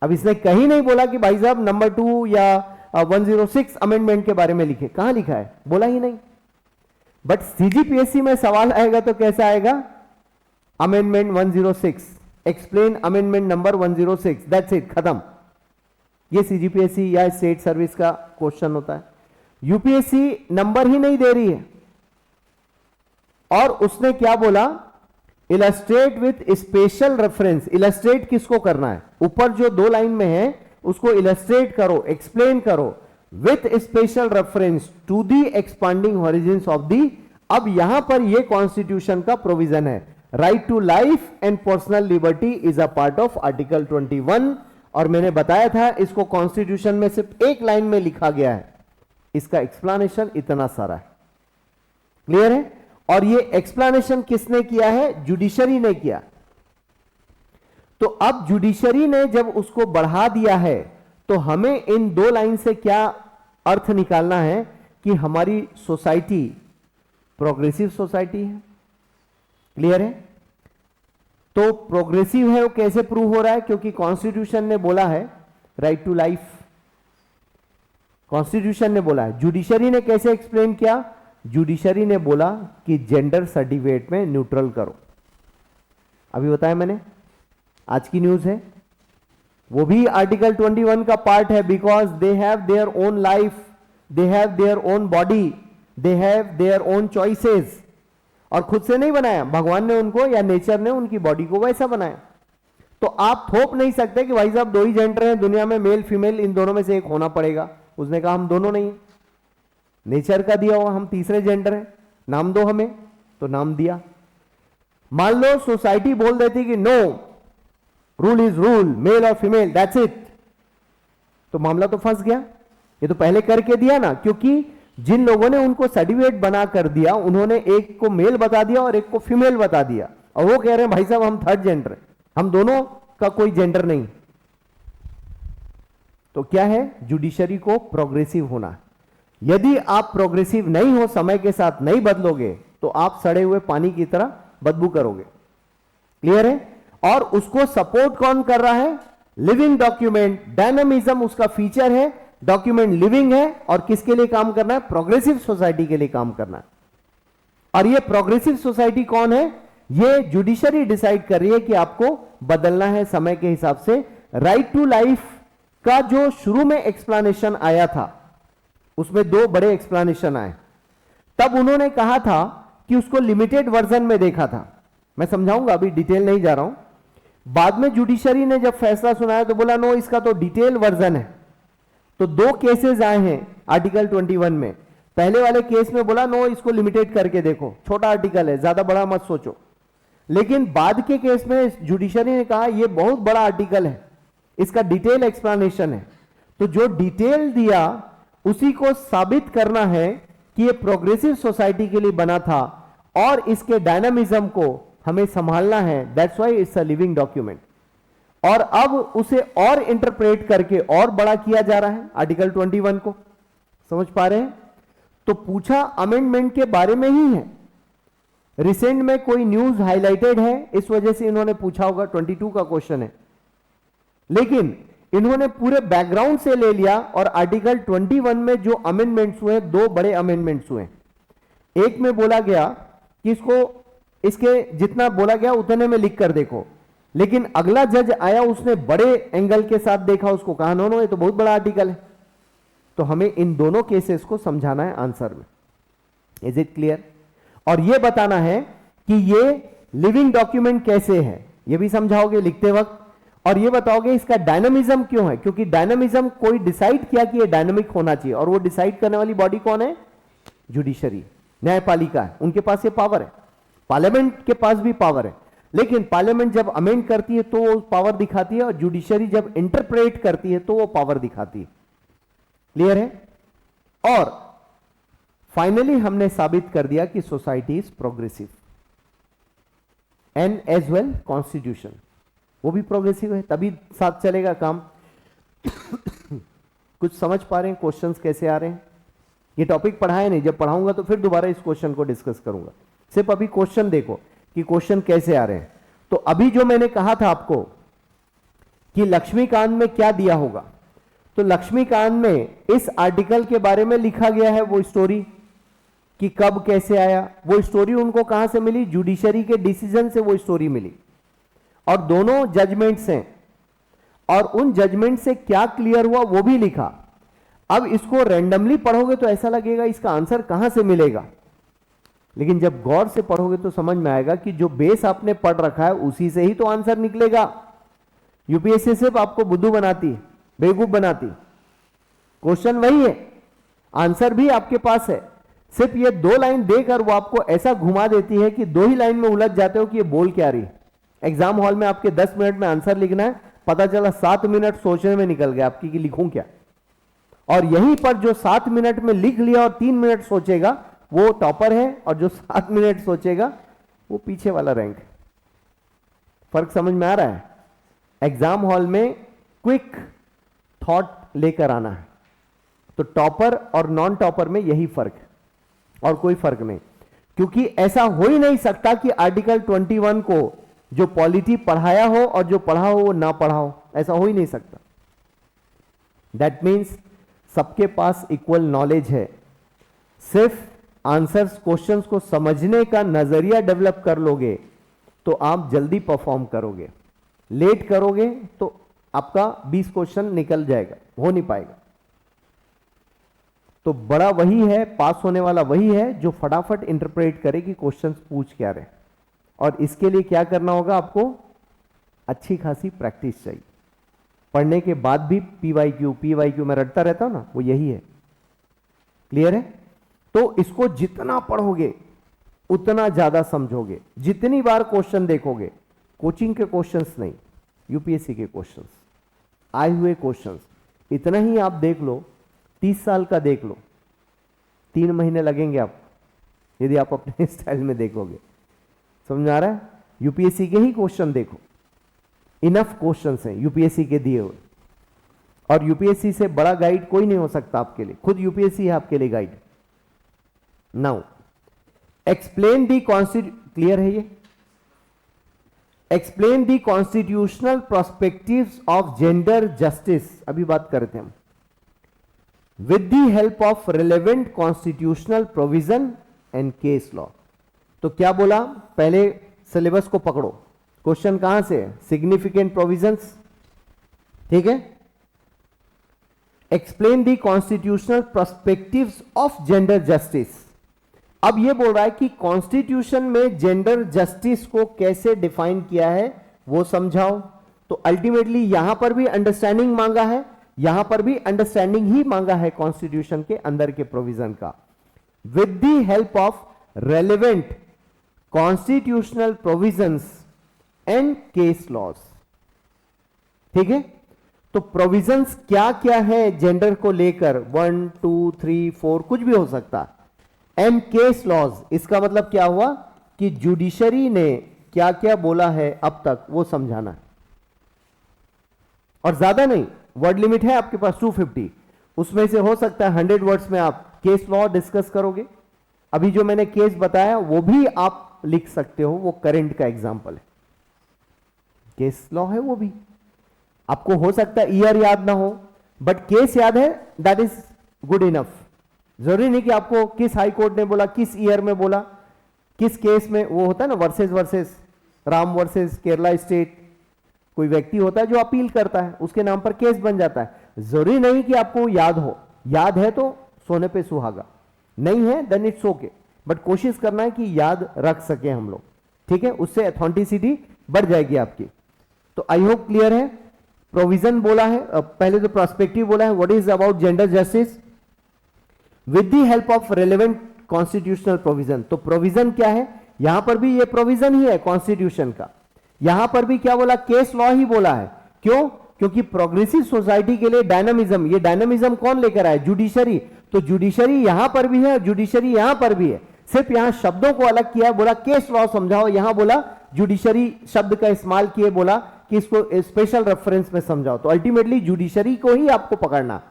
अब इसने कहीं नहीं बोला कि भाई साहब नंबर 2 या 106 अमेंडमेंट के बारे में लिखे, कहां लिखा है, बोला ही नहीं। बट सीजीपीएससी में सवाल आएगा तो कैसा आएगा, amendment 106, explain amendment number 106, that's it, खत्म। ये सीजीपीएससी या स्टेट सर्विस का क्वेश्चन होता है। यूपीएससी नंबर ही नहीं दे रही है, और उसने क्या बोला, illustrate with special reference. Illustrate किसको करना है, ऊपर जो 2 लाइन में है उसको इलस्ट्रेट करो, एक्सप्लेन करो, with special reference to the expanding horizons of the. अब यहां पर यह कॉन्स्टिट्यूशन का प्रोविजन है, right to life and personal liberty is a part of article 21, और मैंने बताया था इसको कॉन्स्टिट्यूशन में सिर्फ एक लाइन में लिखा गया है, इसका एक्सप्लेनेशन इतना सारा है। क्लियर है? और ये एक्सप्लेनेशन किसने किया है, जुडिशरी ने किया। तो अब जुडिशरी ने जब उसको बढ़ा दिया है, तो हमें इन 2 लाइन से क्या अर्थ निकालना है कि हमारी सोसाइटी प्रोग्रेसिव सोसाइटी है। क्लियर है? तो प्रोग्रेसिव है वो कैसे प्रूव हो रहा है, क्योंकि कॉन्स्टिट्यूशन ने बोला है राइट टू लाइफ, कॉन्स्टिट्यूशन ने बोला है। जुडिशरी ने कैसे एक्सप्लेन किया, जुडिशरी ने बोला कि जेंडर सर्टिफिकेट में न्यूट्रल करो। अभी बताया मैंने, आज की न्यूज है, वो भी आर्टिकल 21 का पार्ट है, because they have their own life, they have their own body, they have their own choices, और खुद से नहीं बनाया, भगवान ने उनको या नेचर ने उनकी बॉडी को वैसा बनाया। तो आप थोप नहीं सकते कि भाई साहब दो ही जेंडर हैं दुनिया में, मेल फीमेल, इन दोनों में से एक होना पड़ेगा। उसने कहा हम दोनों नहीं, नेचर का दिया हुआ हम तीसरे जेंडर हैं, नाम दो हमें, तो नाम दिया। मान लो सोसाइटी बोल देती कि no, rule is rule, male और फीमेल, दैट्स इट, तो मामला तो फंस गया। ये तो पहले करके दिया ना, क्योंकि जिन लोगों ने उनको सर्टिफिकेट बना कर दिया, उन्होंने एक को मेल बता दिया और एक को फीमेल बता दिया, और वो कह रहे हैं भाई साहब हम थर्ड जेंडर हैं, हम दोनों का कोई जेंडर नहीं। तो क्या है, जुडिशरी को प्रोग्रेसिव होना। यदि आप प्रोग्रेसिव नहीं हो, समय के साथ नहीं बदलोगे, तो आप सड़े हुए पानी की तरह बदबू करोगे। क्लियर है? और उसको सपोर्ट कौन कर रहा है? लिविंग डॉक्यूमेंट, डायनामिज्म उसका फीचर है, डॉक्यूमेंट लिविंग है, और किसके लिए काम करना है? प्रोग्रेसिव सोसाइटी के लिए काम करना है। और ये प्रोग्रेसिव सोसाइटी कौन है? ये जुडिशरी डिसाइड कर रही है कि आपको बदलना है समय के हिसाब से। राइट टू लाइफ का जो शुरू में एक्सप्लेनेशन आया था, उसमें दो बड़े एक्सप्लेनेशन आए। तब उन्होंने कहा था कि उसको लिमिटेड वर्जन में देखा था, मैं समझाऊंगा, अभी डिटेल नहीं जा रहा हूं। बाद में जुडिशरी ने जब फैसला सुनाया तो बोला नो, इसका तो डिटेल वर्जन है। तो दो केसेस आए हैं आर्टिकल 21 में। पहले वाले केस में बोला नो, इसको लिमिटेड करके देखो, छोटा आर्टिकल है, ज्यादा बड़ा मत सोचो। लेकिन बाद के केस में जुडिशरी ने कहा यह बहुत बड़ा आर्टिकल है, इसका डिटेल एक्सप्लेनेशन है। तो जो डिटेल दिया उसी को साबित करना है कि यह प्रोग्रेसिव सोसाइटी के लिए बना था और इसके डायनामिज्म को हमें संभालना है। That's why it's a living document. और अब उसे और इंटरप्रेट करके और बड़ा किया जा रहा है आर्टिकल 21 को। समझ पा रहे हैं? तो पूछा अमेंडमेंट के बारे में ही है। रिसेंट में कोई न्यूज हाईलाइटेड है, इस वजह से इन्होंने पूछा होगा, 22 का क्वेश्चन है। लेकिन इन्होंने पूरे बैकग्राउंड से ले लिया और आर्टिकल 21 में जो अमेंडमेंट्स हुए, दो बड़े अमेंडमेंट्स हुए। एक में बोला गया कि इसके जितना बोला गया उतने में लिख कर देखो, लेकिन अगला जज आया, उसने बड़े एंगल के साथ देखा, उसको कहा नो नो, ये तो बहुत बड़ा आर्टिकल है। तो हमें इन दोनों केसेस को समझाना है आंसर में। Is it clear? और यह बताना है कि ये लिविंग डॉक्यूमेंट कैसे है, यह भी समझाओगे लिखते वक्त। और यह बताओगे इसका डायनामिज्म क्यों है, क्योंकि डायनामिज्म कोई डिसाइड किया कि यह डायनामिक होना चाहिए, और वो डिसाइड करने वाली बॉडी कौन है? जुडिशरी, न्यायपालिका है, उनके पास ये पावर है। पार्लियामेंट के पास भी पावर है, लेकिन पार्लियामेंट जब अमेंड करती है तो वो पावर दिखाती है, और जुडिशरी जब इंटरप्रेट करती है तो वो पावर दिखाती है। क्लियर है? और फाइनली हमने साबित कर दिया कि society is progressive and as well constitution, वो भी प्रोग्रेसिव है, तभी साथ चलेगा काम। कुछ समझ पा रहे हैं क्वेश्चंस कैसे आ रहे हैं? ये टॉपिक पढ़ाया नहीं, जब पढ़ाऊंगा तो फिर दोबारा इस क्वेश्चन को डिस्कस करूंगा। सिर्फ अभी क्वेश्चन देखो कि क्वेश्चन कैसे आ रहे हैं। तो अभी जो मैंने कहा था आपको कि लक्ष्मीकांत में क्या दिया होगा, तो लक्ष्मीकांत में इस आर्टिकल के बारे में लिखा गया है, वो स्टोरी कि कब कैसे आया। वो स्टोरी उनको कहां से मिली? जुडिशरी के डिसीजन से वो स्टोरी मिली, और दोनों जजमेंट्स हैं, और उन जजमेंट से क्या क्लियर हुआ वो भी लिखा। अब इसको रैंडमली पढ़ोगे तो ऐसा लगेगा इसका आंसर कहां से मिलेगा, लेकिन जब गौर से पढ़ोगे तो समझ में आएगा कि जो बेस आपने पढ़ रखा है उसी से ही तो आंसर निकलेगा। यूपीएससी सिर्फ आपको बुद्धू बनाती, बेवकूफ बनाती। क्वेश्चन वही है, आंसर भी आपके पास है, सिर्फ ये दो लाइन देकर वो आपको ऐसा घुमा देती है कि दो ही लाइन में उलझ जाते हो कि ये बोल क्या रही। एग्जाम हॉल में आपके 10 मिनट में आंसर लिखना है, पता चला 7 मिनट सोचने में निकल गया आपकी कि लिखूं क्या। और यहीं पर जो 7 मिनट में लिख लिया और 3 मिनट सोचेगा वो टॉपर है, और जो 7 मिनट सोचेगा वो पीछे वाला रैंक है। फर्क समझ में आ रहा है? एग्जाम हॉल में क्विक थॉट लेकर आना है, तो टॉपर और नॉन टॉपर में यही फर्क है, और कोई फर्क नहीं। क्योंकि ऐसा हो ही नहीं सकता कि आर्टिकल 21 को जो पॉलिटी पढ़ाया हो और जो पढ़ा हो वो ना पढ़ा हो, ऐसा हो ही नहीं सकता। दैट मीन्स सबके पास इक्वल नॉलेज है, सिर्फ आंसर्स क्वेश्चंस को समझने का नजरिया डेवलप कर लोगे तो आप जल्दी परफॉर्म करोगे। लेट करोगे तो आपका 20 क्वेश्चन निकल जाएगा, हो नहीं पाएगा। तो बड़ा वही है, पास होने वाला वही है जो फटाफट इंटरप्रेट करे कि क्वेश्चंस पूछ क्या रहे। और इसके लिए क्या करना होगा, आपको अच्छी खासी प्रैक्टिस चाहिए। पढ़ने के बाद भी पीवाईक्यू मैं रटता रहता हूं ना, वो यही है। क्लियर है? तो इसको जितना पढ़ोगे उतना ज्यादा समझोगे। जितनी बार क्वेश्चन देखोगे, कोचिंग के क्वेश्चंस नहीं, यूपीएससी के क्वेश्चंस, आए हुए क्वेश्चंस, इतना ही आप देख लो, 30 साल का देख लो, 3 महीने लगेंगे आपको यदि आप अपने स्टाइल में देखोगे। समझ आ रहा है? यूपीएससी के ही क्वेश्चन देखो, इनफ क्वेश्चंस हैं यूपीएससी के दिए हुए, और यूपीएससी से बड़ा गाइड कोई नहीं हो सकता आपके लिए, खुद यूपीएससी है आपके लिए guide. Now explain the clear है ये? Explain the constitutional prospectives of gender justice, अभी बात करते हैं हम, with the help of relevant constitutional provision and case law. तो क्या बोला, पहले सिलेबस को पकड़ो, क्वेश्चन कहां से है, सिग्निफिकेंट प्रोविजंस, ठीक है। Explain the constitutional prospectives of gender justice. अब यह बोल रहा है कि कॉन्स्टिट्यूशन में जेंडर जस्टिस को कैसे डिफाइन किया है वो समझाओ। तो अल्टीमेटली यहां पर भी अंडरस्टैंडिंग मांगा है, यहां पर भी अंडरस्टैंडिंग ही मांगा है कॉन्स्टिट्यूशन के अंदर के प्रोविजन का, with the help of relevant constitutional provisions and case laws. ठीक है, तो प्रोविजंस क्या क्या है जेंडर को लेकर, 1 2 3 4 कुछ भी हो सकता, एंड केस लॉज, इसका मतलब क्या हुआ कि जुडिशरी ने क्या क्या बोला है अब तक वो समझाना है। और ज्यादा नहीं, वर्ड लिमिट है आपके पास 250, उसमें से हो सकता है 100 वर्ड्स में आप केस लॉ डिस्कस करोगे। अभी जो मैंने केस बताया वो भी आप लिख सकते हो, वो करंट का एग्जांपल है, केस लॉ है वो भी। आपको हो सकता है ईयर याद ना हो, बट केस याद है, दैट इज गुड इनफ। जरूरी नहीं कि आपको किस हाई कोर्ट ने बोला, किस ईयर में बोला, किस केस में, वो होता है ना versus Ram versus Kerala state, कोई व्यक्ति होता है जो अपील करता है, उसके नाम पर केस बन जाता है। जरूरी नहीं कि आपको याद हो, याद है तो सोने पे सुहागा, नहीं है देन इट्स ओके, बट कोशिश करना है कि याद रख सके हम लोग, ठीक है, उससे ऑथेंटिसिटी बढ़ जाएगी आपकी। तो आई होप क्लियर है। प्रोविजन बोला है, पहले तो प्रोस्पेक्टिव बोला है, what is about gender justice with the help of relevant constitutional provision. तो प्रोविजन क्या है, यहां पर भी ये प्रोविजन ही है कॉन्स्टिट्यूशन का, यहां पर भी क्या बोला, केस लॉ ही बोला है। क्यों? क्योंकि प्रोग्रेसिव सोसाइटी के लिए डायनामिज्म, ये डायनामिज्म कौन लेकर आए, जुडिशरी। तो जुडिशरी यहां पर भी है, जुडिशरी यहां पर भी है, सिर्फ यहां शब्दों को अलग किया, बोला केस लॉ समझाओ, यहां बोला जुडिशरी शब्द का इस्तेमाल किए, बोला कि इसको स्पेशल रेफरेंस में समझाओ। तो अल्टीमेटली जुडिशरी को ही आपको पकड़ना,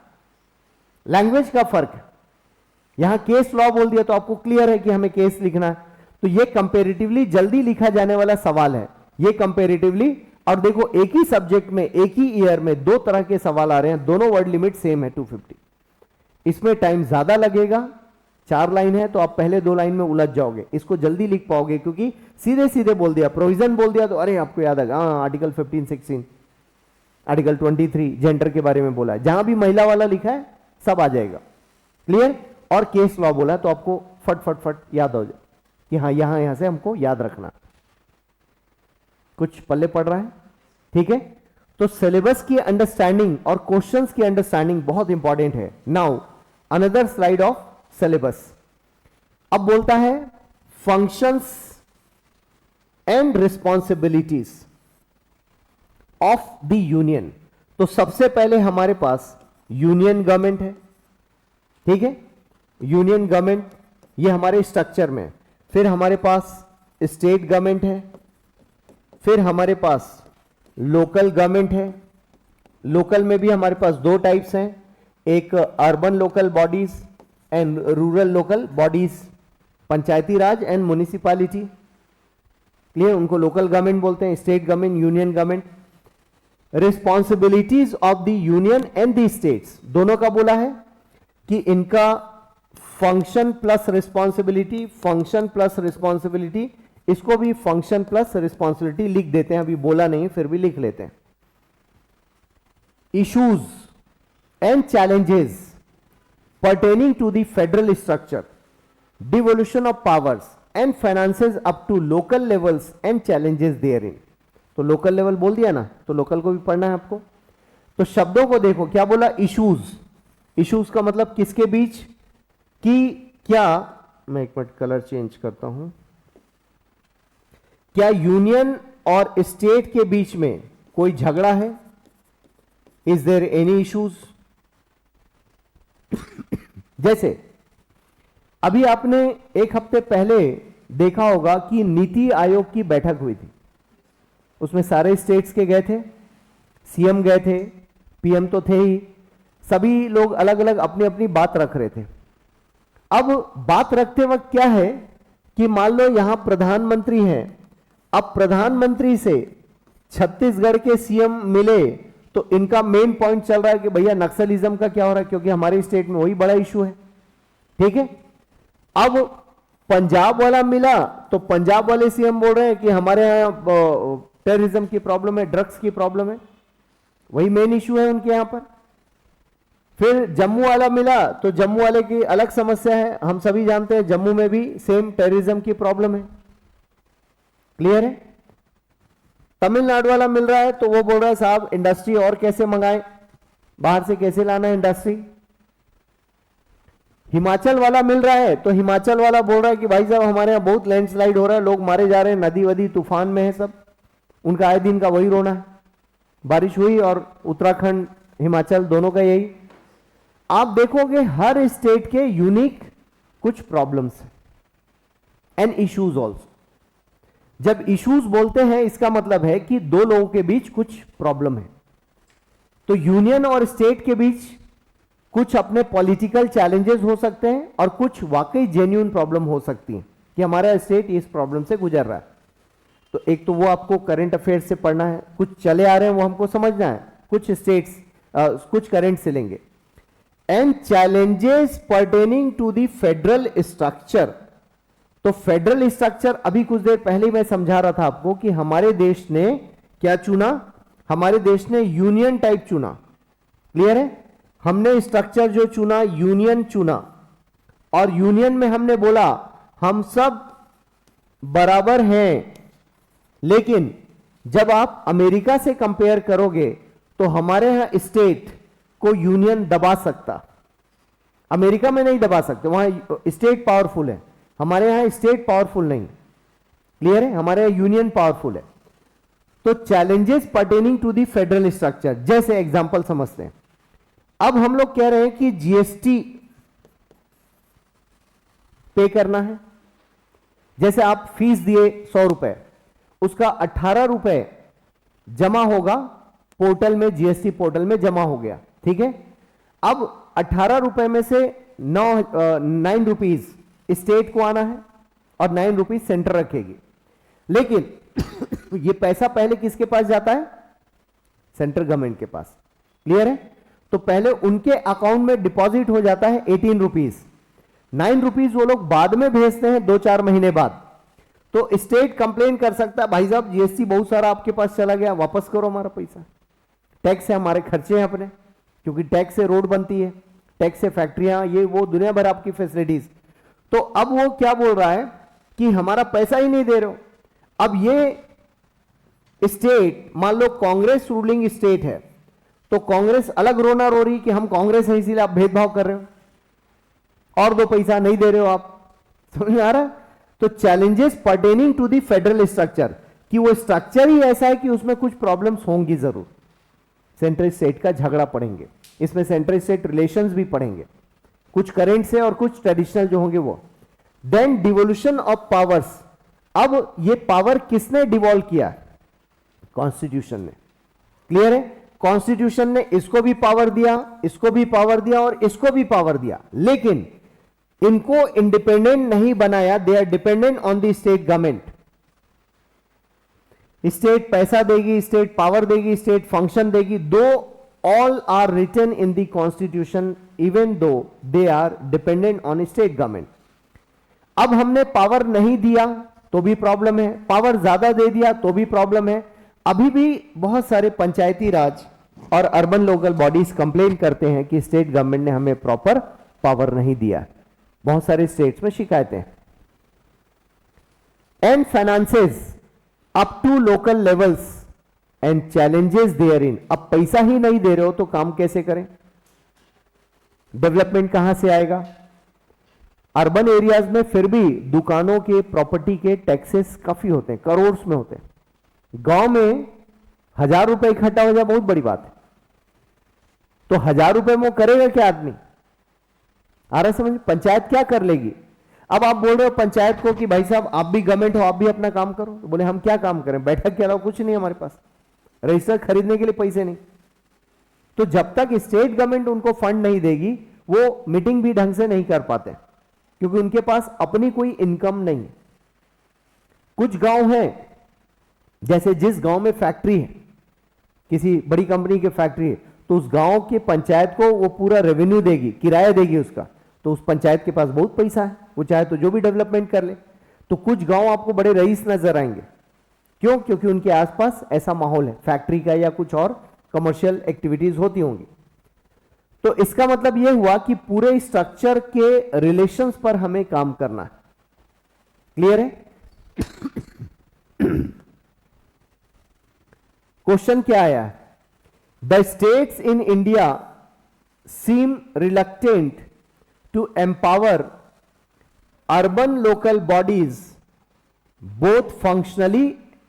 लैंग्वेज का फर्क है। यहां केस लॉ बोल दिया तो आपको क्लियर है कि हमें केस लिखना है। तो ये कंपेरेटिवली जल्दी लिखा जाने वाला सवाल है, ये कंपेरेटिवली। और देखो एक ही सब्जेक्ट में एक ही ईयर में 2 तरह के सवाल आ रहे हैं, दोनों वर्ड लिमिट सेम है 250। इसमें टाइम ज्यादा लगेगा, 4 लाइन है तो आप पहले 2 लाइन में उलझ जाओगे, इसको जल्दी लिख पाओगे क्योंकि सीधे सीधे बोल दिया, प्रोविजन बोल दिया तो अरे आपको याद आएगा, आर्टिकल 15 16, आर्टिकल 23 जेंडर के बारे में बोला है, जहां भी महिला वाला लिखा है सब आ जाएगा। क्लियर? और केस लॉ बोला तो आपको फट फट फट याद हो जाए कि हाँ यहां से हमको याद रखना, कुछ पल्ले पड़ रहा है। ठीक है, तो सिलेबस की अंडरस्टैंडिंग और क्वेश्चंस की अंडरस्टैंडिंग बहुत इंपॉर्टेंट है। Now another slide of syllabus. अब बोलता है functions and responsibilities of the union. तो सबसे पहले हमारे पास यूनियन गवर्नमेंट है, ठीक है, यूनियन गवर्नमेंट ये हमारे स्ट्रक्चर में। फिर हमारे पास स्टेट गवर्नमेंट है, फिर हमारे पास लोकल गवर्नमेंट है। लोकल में भी हमारे पास 2 टाइप्स हैं, एक urban local bodies and rural local bodies, Panchayati Raj and municipality. Clear? उनको लोकल गवर्नमेंट बोलते हैं, state government, union government. Responsibilities of the union and the states, दोनों का बोला है कि इनका function plus responsibility, function plus responsibility, इसको भी फंक्शन प्लस रिस्पॉन्सिबिलिटी लिख देते हैं, अभी बोला नहीं फिर भी लिख लेते हैं। Issues and challenges pertaining to the federal structure, devolution of powers and finances up to local levels and challenges therein. तो लोकल लेवल बोल दिया ना, तो लोकल को भी पढ़ना है आपको. तो शब्दों को देखो, क्या बोला? इश्यूज. इश्यूज का मतलब किसके बीच? कि क्या, मैं एक मिनट कलर चेंज करता हूं, क्या यूनियन और स्टेट के बीच में कोई झगड़ा है? Is there any issues? जैसे अभी आपने एक हफ्ते पहले देखा होगा कि नीति आयोग की बैठक हुई थी. उसमें सारे स्टेट्स के गए थे, सीएम गए थे, पीएम तो थे ही, सभी लोग अलग अलग अपनी अपनी बात रख रहे थे. अब बात रखते वक्त क्या है कि मान लो यहां प्रधानमंत्री हैं, अब प्रधानमंत्री से छत्तीसगढ़ के सीएम मिले तो इनका मेन पॉइंट चल रहा है कि भैया नक्सलिज्म का क्या हो रहा है, क्योंकि हमारे स्टेट में वही बड़ा इशू है. ठीक है. अब पंजाब वाला मिला तो पंजाब वाले सीएम बोल रहे हैं कि हमारे यहां टेररिज्म की प्रॉब्लम है, ड्रग्स की प्रॉब्लम है, वही मेन इशू है उनके यहां पर. फिर जम्मू वाला मिला तो जम्मू वाले की अलग समस्या है, हम सभी जानते हैं जम्मू में भी सेम टेररिज्म की प्रॉब्लम है. क्लियर है. तमिलनाडु वाला मिल रहा है तो वो बोल रहा है साहब इंडस्ट्री और कैसे मंगाएं, बाहर से कैसे लाना है इंडस्ट्री. हिमाचल वाला मिल रहा है तो हिमाचल वाला बोल रहा है कि भाई साहब हमारे यहां बहुत लैंडस्लाइड हो रहा है, लोग मारे जा रहे हैं, नदी वदी तूफान में है सब. उनका आए दिन का वही रोना है. बारिश हुई और उत्तराखंड हिमाचल दोनों का यही. आप देखोगे हर स्टेट के यूनिक कुछ प्रॉब्लम्स हैं एंड इश्यूज ऑल्सो. जब इश्यूज बोलते हैं इसका मतलब है कि दो लोगों के बीच कुछ प्रॉब्लम है. तो यूनियन और स्टेट के बीच कुछ अपने पॉलिटिकल चैलेंजेस हो सकते हैं और कुछ वाकई जेन्युइन प्रॉब्लम हो सकती है कि हमारा स्टेट इस प्रॉब्लम से गुजर रहा है. तो एक तो वो आपको करंट अफेयर्स से पढ़ना है, कुछ चले आ रहे हैं वो हमको समझना है, कुछ स्टेट्स कुछ करंट से लेंगे. And challenges pertaining to the federal structure. तो फेडरल स्ट्रक्चर अभी कुछ देर पहले ही मैं समझा रहा था आपको कि हमारे देश ने क्या चुना, हमारे देश ने यूनियन टाइप चुना. क्लियर है. हमने स्ट्रक्चर जो चुना यूनियन चुना, और यूनियन में हमने बोला हम सब बराबर हैं. लेकिन जब आप अमेरिका से कंपेयर करोगे तो हमारे यहां स्टेट को यूनियन दबा सकता, अमेरिका में नहीं दबा सकते, वहां स्टेट पावरफुल है, हमारे यहां स्टेट पावरफुल नहीं. क्लियर है. हमारे यहां यूनियन पावरफुल है. तो challenges pertaining to the federal structure, जैसे एग्जांपल समझते हैं. अब हम लोग कह रहे हैं कि जीएसटी पे करना है. जैसे आप फीस दिए 100 रुपए, उसका 18 रुपए जमा होगा पोर्टल में, जीएसटी पोर्टल में जमा हो गया. ठीक है. अब 18 रुपए में से 9 रुपीज स्टेट को आना है और 9 रुपीज सेंटर रखेगी. लेकिन ये पैसा पहले किसके पास जाता है? सेंट्रल गवर्नमेंट के पास. क्लियर है. तो पहले उनके अकाउंट में डिपॉजिट हो जाता है 18 रुपीज. 9 रुपीज वो लोग बाद में भेजते हैं 2-4 महीने बाद. तो स्टेट कंप्लेन कर सकता है भाई साहब जीएसटी बहुत सारा आपके पास चला गया, वापस करो हमारा पैसा. टैक्स है, हमारे खर्चे हैं अपने, क्योंकि टैक्स से रोड बनती है, टैक्स से फैक्ट्रियां, ये वो दुनिया भर आपकी फैसिलिटीज. तो अब वो क्या बोल रहा है कि हमारा पैसा ही नहीं दे रहे हो. अब ये स्टेट मान लो कांग्रेस रूलिंग स्टेट है, तो कांग्रेस अलग रोना रो रही कि हम कांग्रेस है इसीलिए आप भेदभाव कर रहे हो और 2 पैसा नहीं दे रहे हो आप. समझ में आ रहा है. तो challenges pertaining to the federal structure, कि वो स्ट्रक्चर ही ऐसा है कि उसमें कुछ प्रॉब्लम्स होंगी जरूर. सेंट्रल स्टेट का झगड़ा पढ़ेंगे, इसमें सेंट्रल स्टेट रिलेशंस भी पढ़ेंगे, कुछ करेंट से और कुछ ट्रेडिशनल जो होंगे वो. Then devolution of powers. अब ये पावर किसने डिवॉल्व किया? कॉन्स्टिट्यूशन ने. क्लियर है. कॉन्स्टिट्यूशन ने इसको भी पावर दिया, इसको भी पावर दिया और इसको भी पावर दिया, लेकिन इनको इंडिपेंडेंट नहीं बनाया. They are dependent on the state government. State पैसा देगी, स्टेट पावर देगी, स्टेट फंक्शन देगी. Though all are written in the constitution even though they are dependent on state government. अब हमने पावर नहीं दिया तो भी प्रॉब्लम है, पावर ज्यादा दे दिया तो भी प्रॉब्लम है. अभी भी बहुत सारे पंचायती राज और अर्बन लोकल बॉडीज कंप्लेन करते हैं कि स्टेट गवर्नमेंट ने हमें प्रॉपर पावर नहीं दिया। बहुत सारे स्टेट्स में शिकायतें। And finances up to local levels and challenges there in. अब पैसा ही नहीं दे रहे हो तो काम कैसे करें? डेवलपमेंट कहां से आएगा? अर्बन एरियाज में फिर भी दुकानों के, प्रॉपर्टी के टैक्सेस काफी होते हैं, करोड़ में होते हैं। गांव में 1000 रुपए इकट्ठा हो जाए बहुत बड़ी बात है। तो 1000 रुपए में वो करेगा क्या आदमी? आ रहा समझ? पंचायत क्या कर लेगी? अब आप बोल रहे हो पंचायत को कि भाई साहब आप भी गवर्नमेंट हो, आप भी अपना काम करो। तो बोले हम क्या काम करें, बैठक के अलावा कुछ नहीं हमारे पास, रजिस्टर खरीदने के लिए पैसे नहीं। तो जब तक स्टेट गवर्नमेंट उनको फंड नहीं देगी वो मीटिंग भी ढंग से नहीं कर पाते, क्योंकि उनके पास अपनी कोई इनकम नहीं। कुछ गांव हैं, जैसे जिस गांव में फैक्ट्री है, किसी बड़ी कंपनी की फैक्ट्री है, तो उस गांव के पंचायत को वो पूरा रेवेन्यू देगी, किराया देगी उसका। तो उस पंचायत के पास बहुत पैसा है, वो चाहे तो जो भी डेवलपमेंट कर ले। तो कुछ गांव आपको बड़े रईस नजर आएंगे। क्यों? क्योंकि उनके आसपास ऐसा माहौल है, फैक्ट्री का या कुछ और कमर्शियल एक्टिविटीज होती होंगी। तो इसका मतलब यह हुआ कि पूरे स्ट्रक्चर के रिलेशंस पर हमें काम करना है। क्लियर है? क्वेश्चन क्या आया है? The states in India seem reluctant to empower urban local bodies both functionally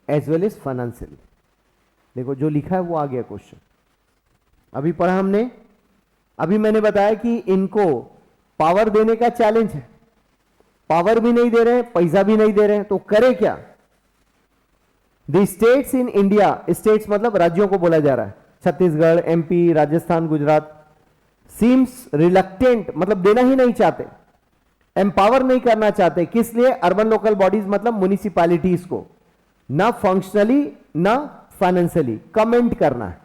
as well as financially. देखो जो लिखा है वो आ गया क्वेश्चन। अभी पढ़ा हमने, अभी मैंने बताया कि इनको पावर देने का चैलेंज है, पावर भी नहीं दे रहे हैं, पैसा भी नहीं दे रहे हैं, तो करे क्या? The states in India, states मतलब राज्यों को बोला जा रहा है, Chhattisgarh, MP, Rajasthan, Gujarat, seems reluctant मतलब देना ही नहीं चाहते, एम्पावर नहीं करना चाहते। किस लिए? अर्बन लोकल बॉडीज मतलब म्युनिसिपैलिटीज को, ना फंक्शनली ना फाइनेंशियली कमेंट करना है।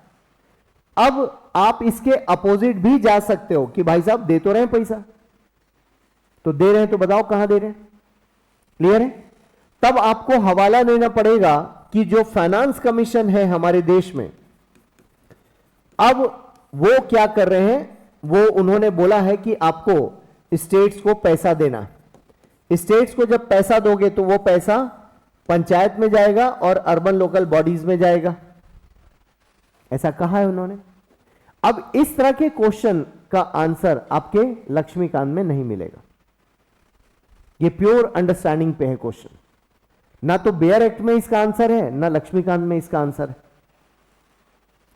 अब आप इसके अपोजिट भी जा सकते हो कि भाई साहब दे तो रहे हैं पैसा, तो दे रहे हैं तो बताओ कहां दे रहे हैं। क्लियर है? तब आपको हवाला देना पड़ेगा कि जो फाइनेंस कमीशन है हमारे देश में, अब वो क्या कर रहे हैं? वो उन्होंने बोला है कि आपको स्टेट्स को पैसा देना। स्टेट्स को जब पैसा दोगे तो वो पैसा पंचायत में जाएगा और अर्बन लोकल बॉडीज में जाएगा, ऐसा कहा है उन्होंने। अब इस तरह के क्वेश्चन का आंसर आपके लक्ष्मीकांत में नहीं मिलेगा। ये प्योर अंडरस्टैंडिंग पे है क्वेश्चन, ना तो बेयर एक्ट में इसका आंसर है ना लक्ष्मीकांत में इसका आंसर है।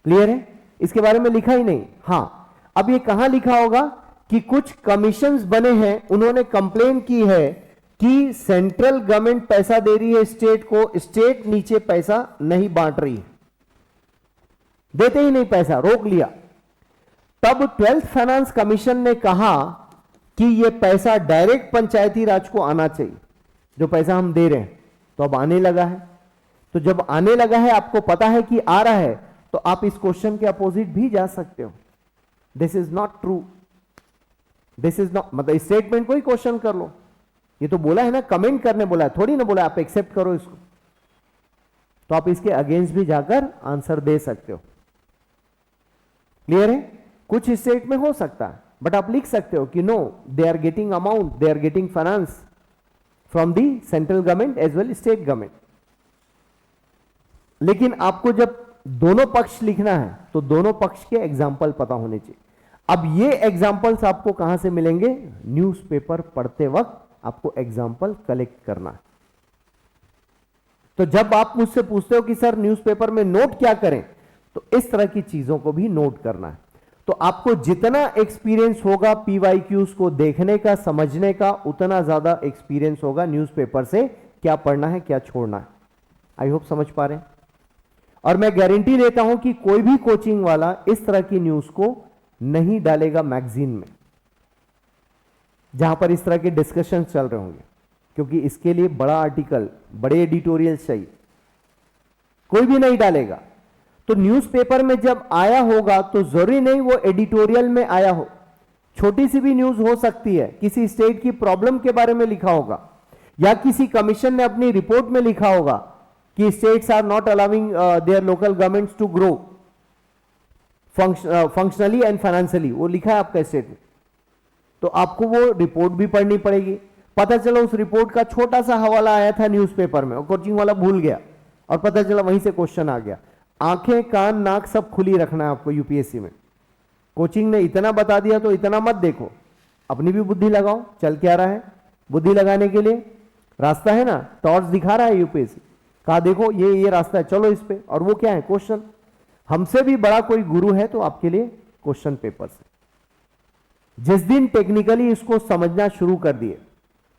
क्लियर है? इसके बारे में लिखा ही नहीं। हां, अब ये कहां लिखा होगा कि कुछ कमीशंस बने हैं, उन्होंने कंप्लेन की है कि सेंट्रल गवर्नमेंट पैसा दे रही है स्टेट को, स्टेट नीचे पैसा नहीं बांट रही है, देते ही नहीं पैसा, रोक लिया। तब 12th फाइनेंस कमीशन ने कहा कि यह पैसा डायरेक्ट पंचायती राज को आना चाहिए, जो पैसा हम दे रहे हैं। तो अब आने लगा है, तो जब आने लगा है, आपको पता है कि आ रहा है, तो आप इस क्वेश्चन के अपोजिट भी जा सकते हो। This is not true, this is not, मतलब स्टेटमेंट को ही क्वेश्चन कर लो। ये तो बोला है ना, कमेंट करने बोला है, थोड़ी ना बोला आप एक्सेप्ट करो इसको। तो आप इसके अगेंस्ट भी जाकर आंसर दे सकते हो। क्लियर है? कुछ स्टेट में हो सकता है, बट आप लिख सकते हो कि no, they are getting amount, they are getting finance from the central government as well state government. लेकिन आपको जब दोनों पक्ष लिखना है तो दोनों पक्ष के एग्जाम्पल पता होने चाहिए। अब ये एग्जाम्पल्स आपको कहां से मिलेंगे? न्यूज़पेपर पढ़ते वक्त आपको एग्जाम्पल कलेक्ट करना है। तो जब आप मुझसे पूछते हो कि सर न्यूज़पेपर में नोट क्या करें, तो इस तरह की चीजों को भी नोट करना है। तो आपको जितना एक्सपीरियंस होगा पीवाईक्यूज को देखने का, समझने का, उतना ज्यादा एक्सपीरियंस होगा न्यूज़पेपर से क्या पढ़ना है, क्या छोड़ना है। आई होप समझ पा रहे हैं। और मैं गारंटी देता हूं कि कोई भी कोचिंग वाला इस तरह की न्यूज को नहीं डालेगा मैगजीन में, जहां पर इस तरह के डिस्कशन चल रहे होंगे, क्योंकि इसके लिए बड़ा आर्टिकल, बड़े एडिटोरियल चाहिए, कोई भी नहीं डालेगा। तो न्यूज़पेपर में जब आया होगा तो जरूरी नहीं वो एडिटोरियल में आया हो, छोटी सी भी न्यूज हो सकती है, किसी स्टेट की प्रॉब्लम के बारे में लिखा होगा, या किसी कमीशन ने अपनी रिपोर्ट में लिखा होगा कि states are not allowing their local governments to grow functionally and financially, वो लिखा है आपका स्टेट में। तो आपको वो रिपोर्ट भी पढ़नी पड़ेगी। पता चला उस रिपोर्ट का छोटा सा हवाला आया था न्यूज़पेपर में और कोचिंग वाला भूल गया और पता चला वहीं से क्वेश्चन आ गया। आंखें कान नाक सब खुली रखना है आपको यूपीएससी में। कोचिंग ने इतना बता दिया तो इतना मत देखो, अपनी भी बुद्धि लगाओ। चल क्या रहा है, बुद्धि लगाने के लिए रास्ता है ना, टॉर्च दिखा रहा है यूपीएससी, कहा देखो ये रास्ता है, चलो इस पे। और वो क्या है, क्वेश्चन। हमसे भी बड़ा कोई गुरु है तो आपके लिए क्वेश्चन पेपर्स है। जिस दिन टेक्निकली इसको समझना शुरू कर दिए,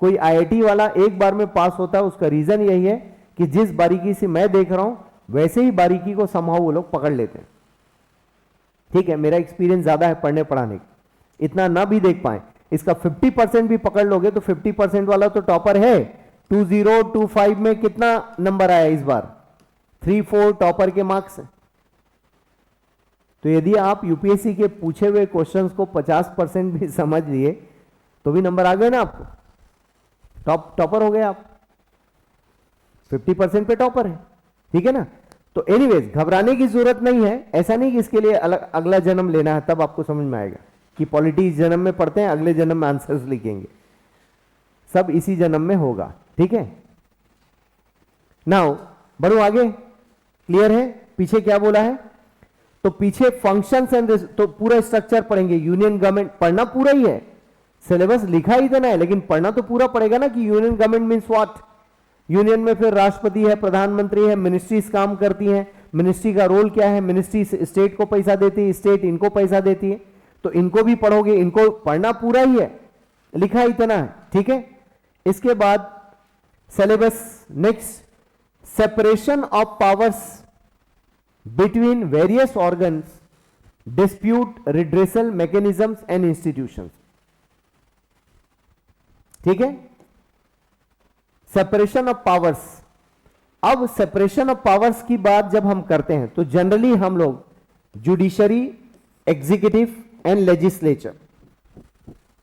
कोई आईआईटी वाला एक बार में पास होता है, उसका रीजन यही है कि जिस बारीकी से मैं देख रहा हूं वैसे ही बारीकी को समहाउ वो लोग पकड़ लेते हैं। ठीक है, मेरा एक्सपीरियंस ज्यादा है पढ़ने पढ़ाने का, इतना ना भी देख पाए, इसका 50% भी पकड़ लोगे तो 50% वाला तो टॉपर है। 2025 में कितना नंबर आया इस बार, 3-4 टॉपर के मार्क्स है। तो यदि आप यूपीएससी के पूछे हुए क्वेश्चंस को 50% भी समझ लिए तो भी नंबर आ गए ना आपको, टॉपर हो गए आप, 50% पे टॉपर है। ठीक है ना। तो एनीवेज घबराने की जरूरत नहीं है। ऐसा नहीं कि इसके लिए अगला जन्म लेना है, तब आपको समझ में आएगा कि पॉलिटी इस जन्म में पढ़ते हैं, अगले जन्म में आंसर्स लिखेंगे, सब इसी जन्म में होगा। ठीक है, नाउ बढ़ो आगे। क्लियर है पीछे क्या बोला है? तो पीछे फंक्शंस एंड तो पूरा स्ट्रक्चर पढ़ेंगे। यूनियन गवर्नमेंट पढ़ना पूरा ही है, सिलेबस लिखा ही इतना है, लेकिन पढ़ना तो पूरा पड़ेगा ना कि union government means what. Union में फिर राष्ट्रपति है, प्रधानमंत्री है, मिनिस्ट्रीज काम करती हैं, मिनिस्ट्री का रोल क्या है, मिनिस्ट्री स्टेट को पैसा देती है, स्टेट इनको पैसा देती है, तो इनको भी पढ़ोगे, इनको पढ़ना पूरा ही है, लिखा इतना है। ठीक है, इसके बाद syllabus next, separation of powers between various organs, dispute redressal mechanisms and institutions. ठीक है, सेपरेशन ऑफ पावर्स। अब सेपरेशन ऑफ पावर्स की बात जब हम करते हैं तो जनरली हम लोग judiciary, executive and legislature,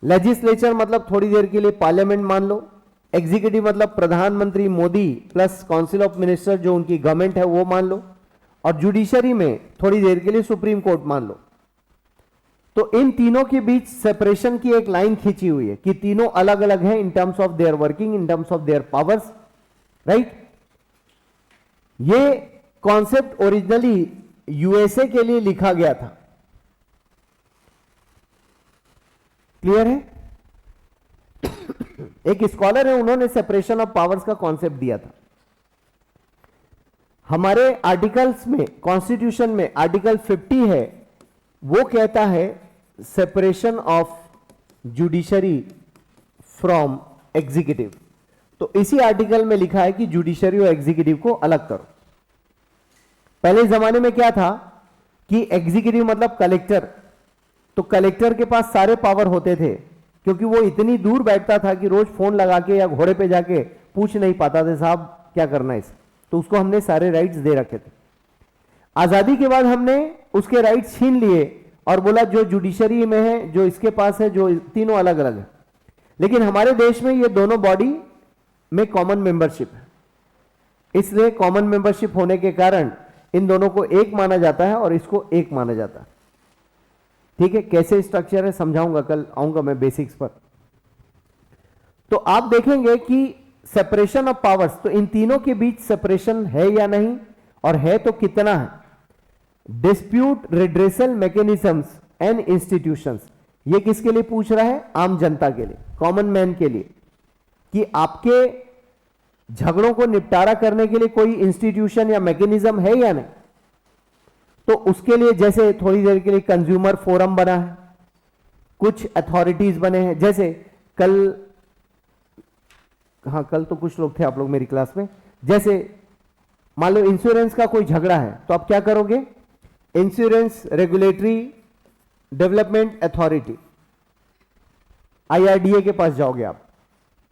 legislature मतलब थोड़ी देर के लिए पार्लियामेंट मान लो, एग्जीक्यूटिव मतलब प्रधानमंत्री Modi plus council of minister जो उनकी गवर्नमेंट है वो मान लो, और जुडिशरी में थोड़ी देर के लिए सुप्रीम कोर्ट मान लो। तो इन तीनों के बीच सेपरेशन की एक लाइन खींची हुई है कि तीनों अलग अलग हैं इन terms of their working, in terms of their powers, right. ये कॉन्सेप्ट ओरिजिनली यूएसए के लिए लिखा गया था। क्लियर है? एक स्कॉलर है, उन्होंने सेपरेशन ऑफ पावर्स का कॉन्सेप्ट दिया था। हमारे आर्टिकल्स में, कॉन्स्टिट्यूशन में आर्टिकल 50 है, वो कहता है separation of judiciary from executive. तो इसी आर्टिकल में लिखा है कि जुडिशरी और एग्जीक्यूटिव को अलग करो। पहले जमाने में क्या था कि एग्जीक्यूटिव मतलब कलेक्टर, तो कलेक्टर के पास सारे पावर होते थे क्योंकि वो इतनी दूर बैठता था कि रोज फोन लगा के या घोड़े पे जाके पूछ नहीं पाता था साहब क्या करना है इसे, तो उसको हमने सारे राइट्स दे रखे थे। आजादी के बाद हमने उसके राइट्स छीन लिए और बोला जो जुडिशरी में है, जो इसके पास है, जो तीनों अलग अलग है। लेकिन हमारे देश में ये दोनों बॉडी में कॉमन मेंबरशिप है, इसलिए कॉमन मेंबरशिप होने के कारण इन दोनों को एक माना जाता है और इसको एक माना जाता है। ठीक है, कैसे स्ट्रक्चर है समझाऊंगा, कल आऊंगा मैं बेसिक्स पर। तो आप देखेंगे कि सेपरेशन ऑफ पावर्स, तो इन तीनों के बीच सेपरेशन है या नहीं, और है तो कितना है। Dispute redressal mechanisms and institutions, ये किसके लिए पूछ रहा है? आम जनता के लिए, कॉमन मैन के लिए, कि आपके झगड़ों को निपटारा करने के लिए कोई इंस्टीट्यूशन या मैकेनिज्म है या नहीं। तो उसके लिए जैसे थोड़ी देर के लिए कंज्यूमर फोरम बना है, कुछ अथॉरिटीज बने हैं, जैसे कल, हाँ कल तो कुछ लोग थे आप लोग मेरी क्लास में, जैसे मान लो इंश्योरेंस का कोई झगड़ा है तो आप क्या करोगे? Insurance regulatory development authority, IRDA के पास जाओगे आप,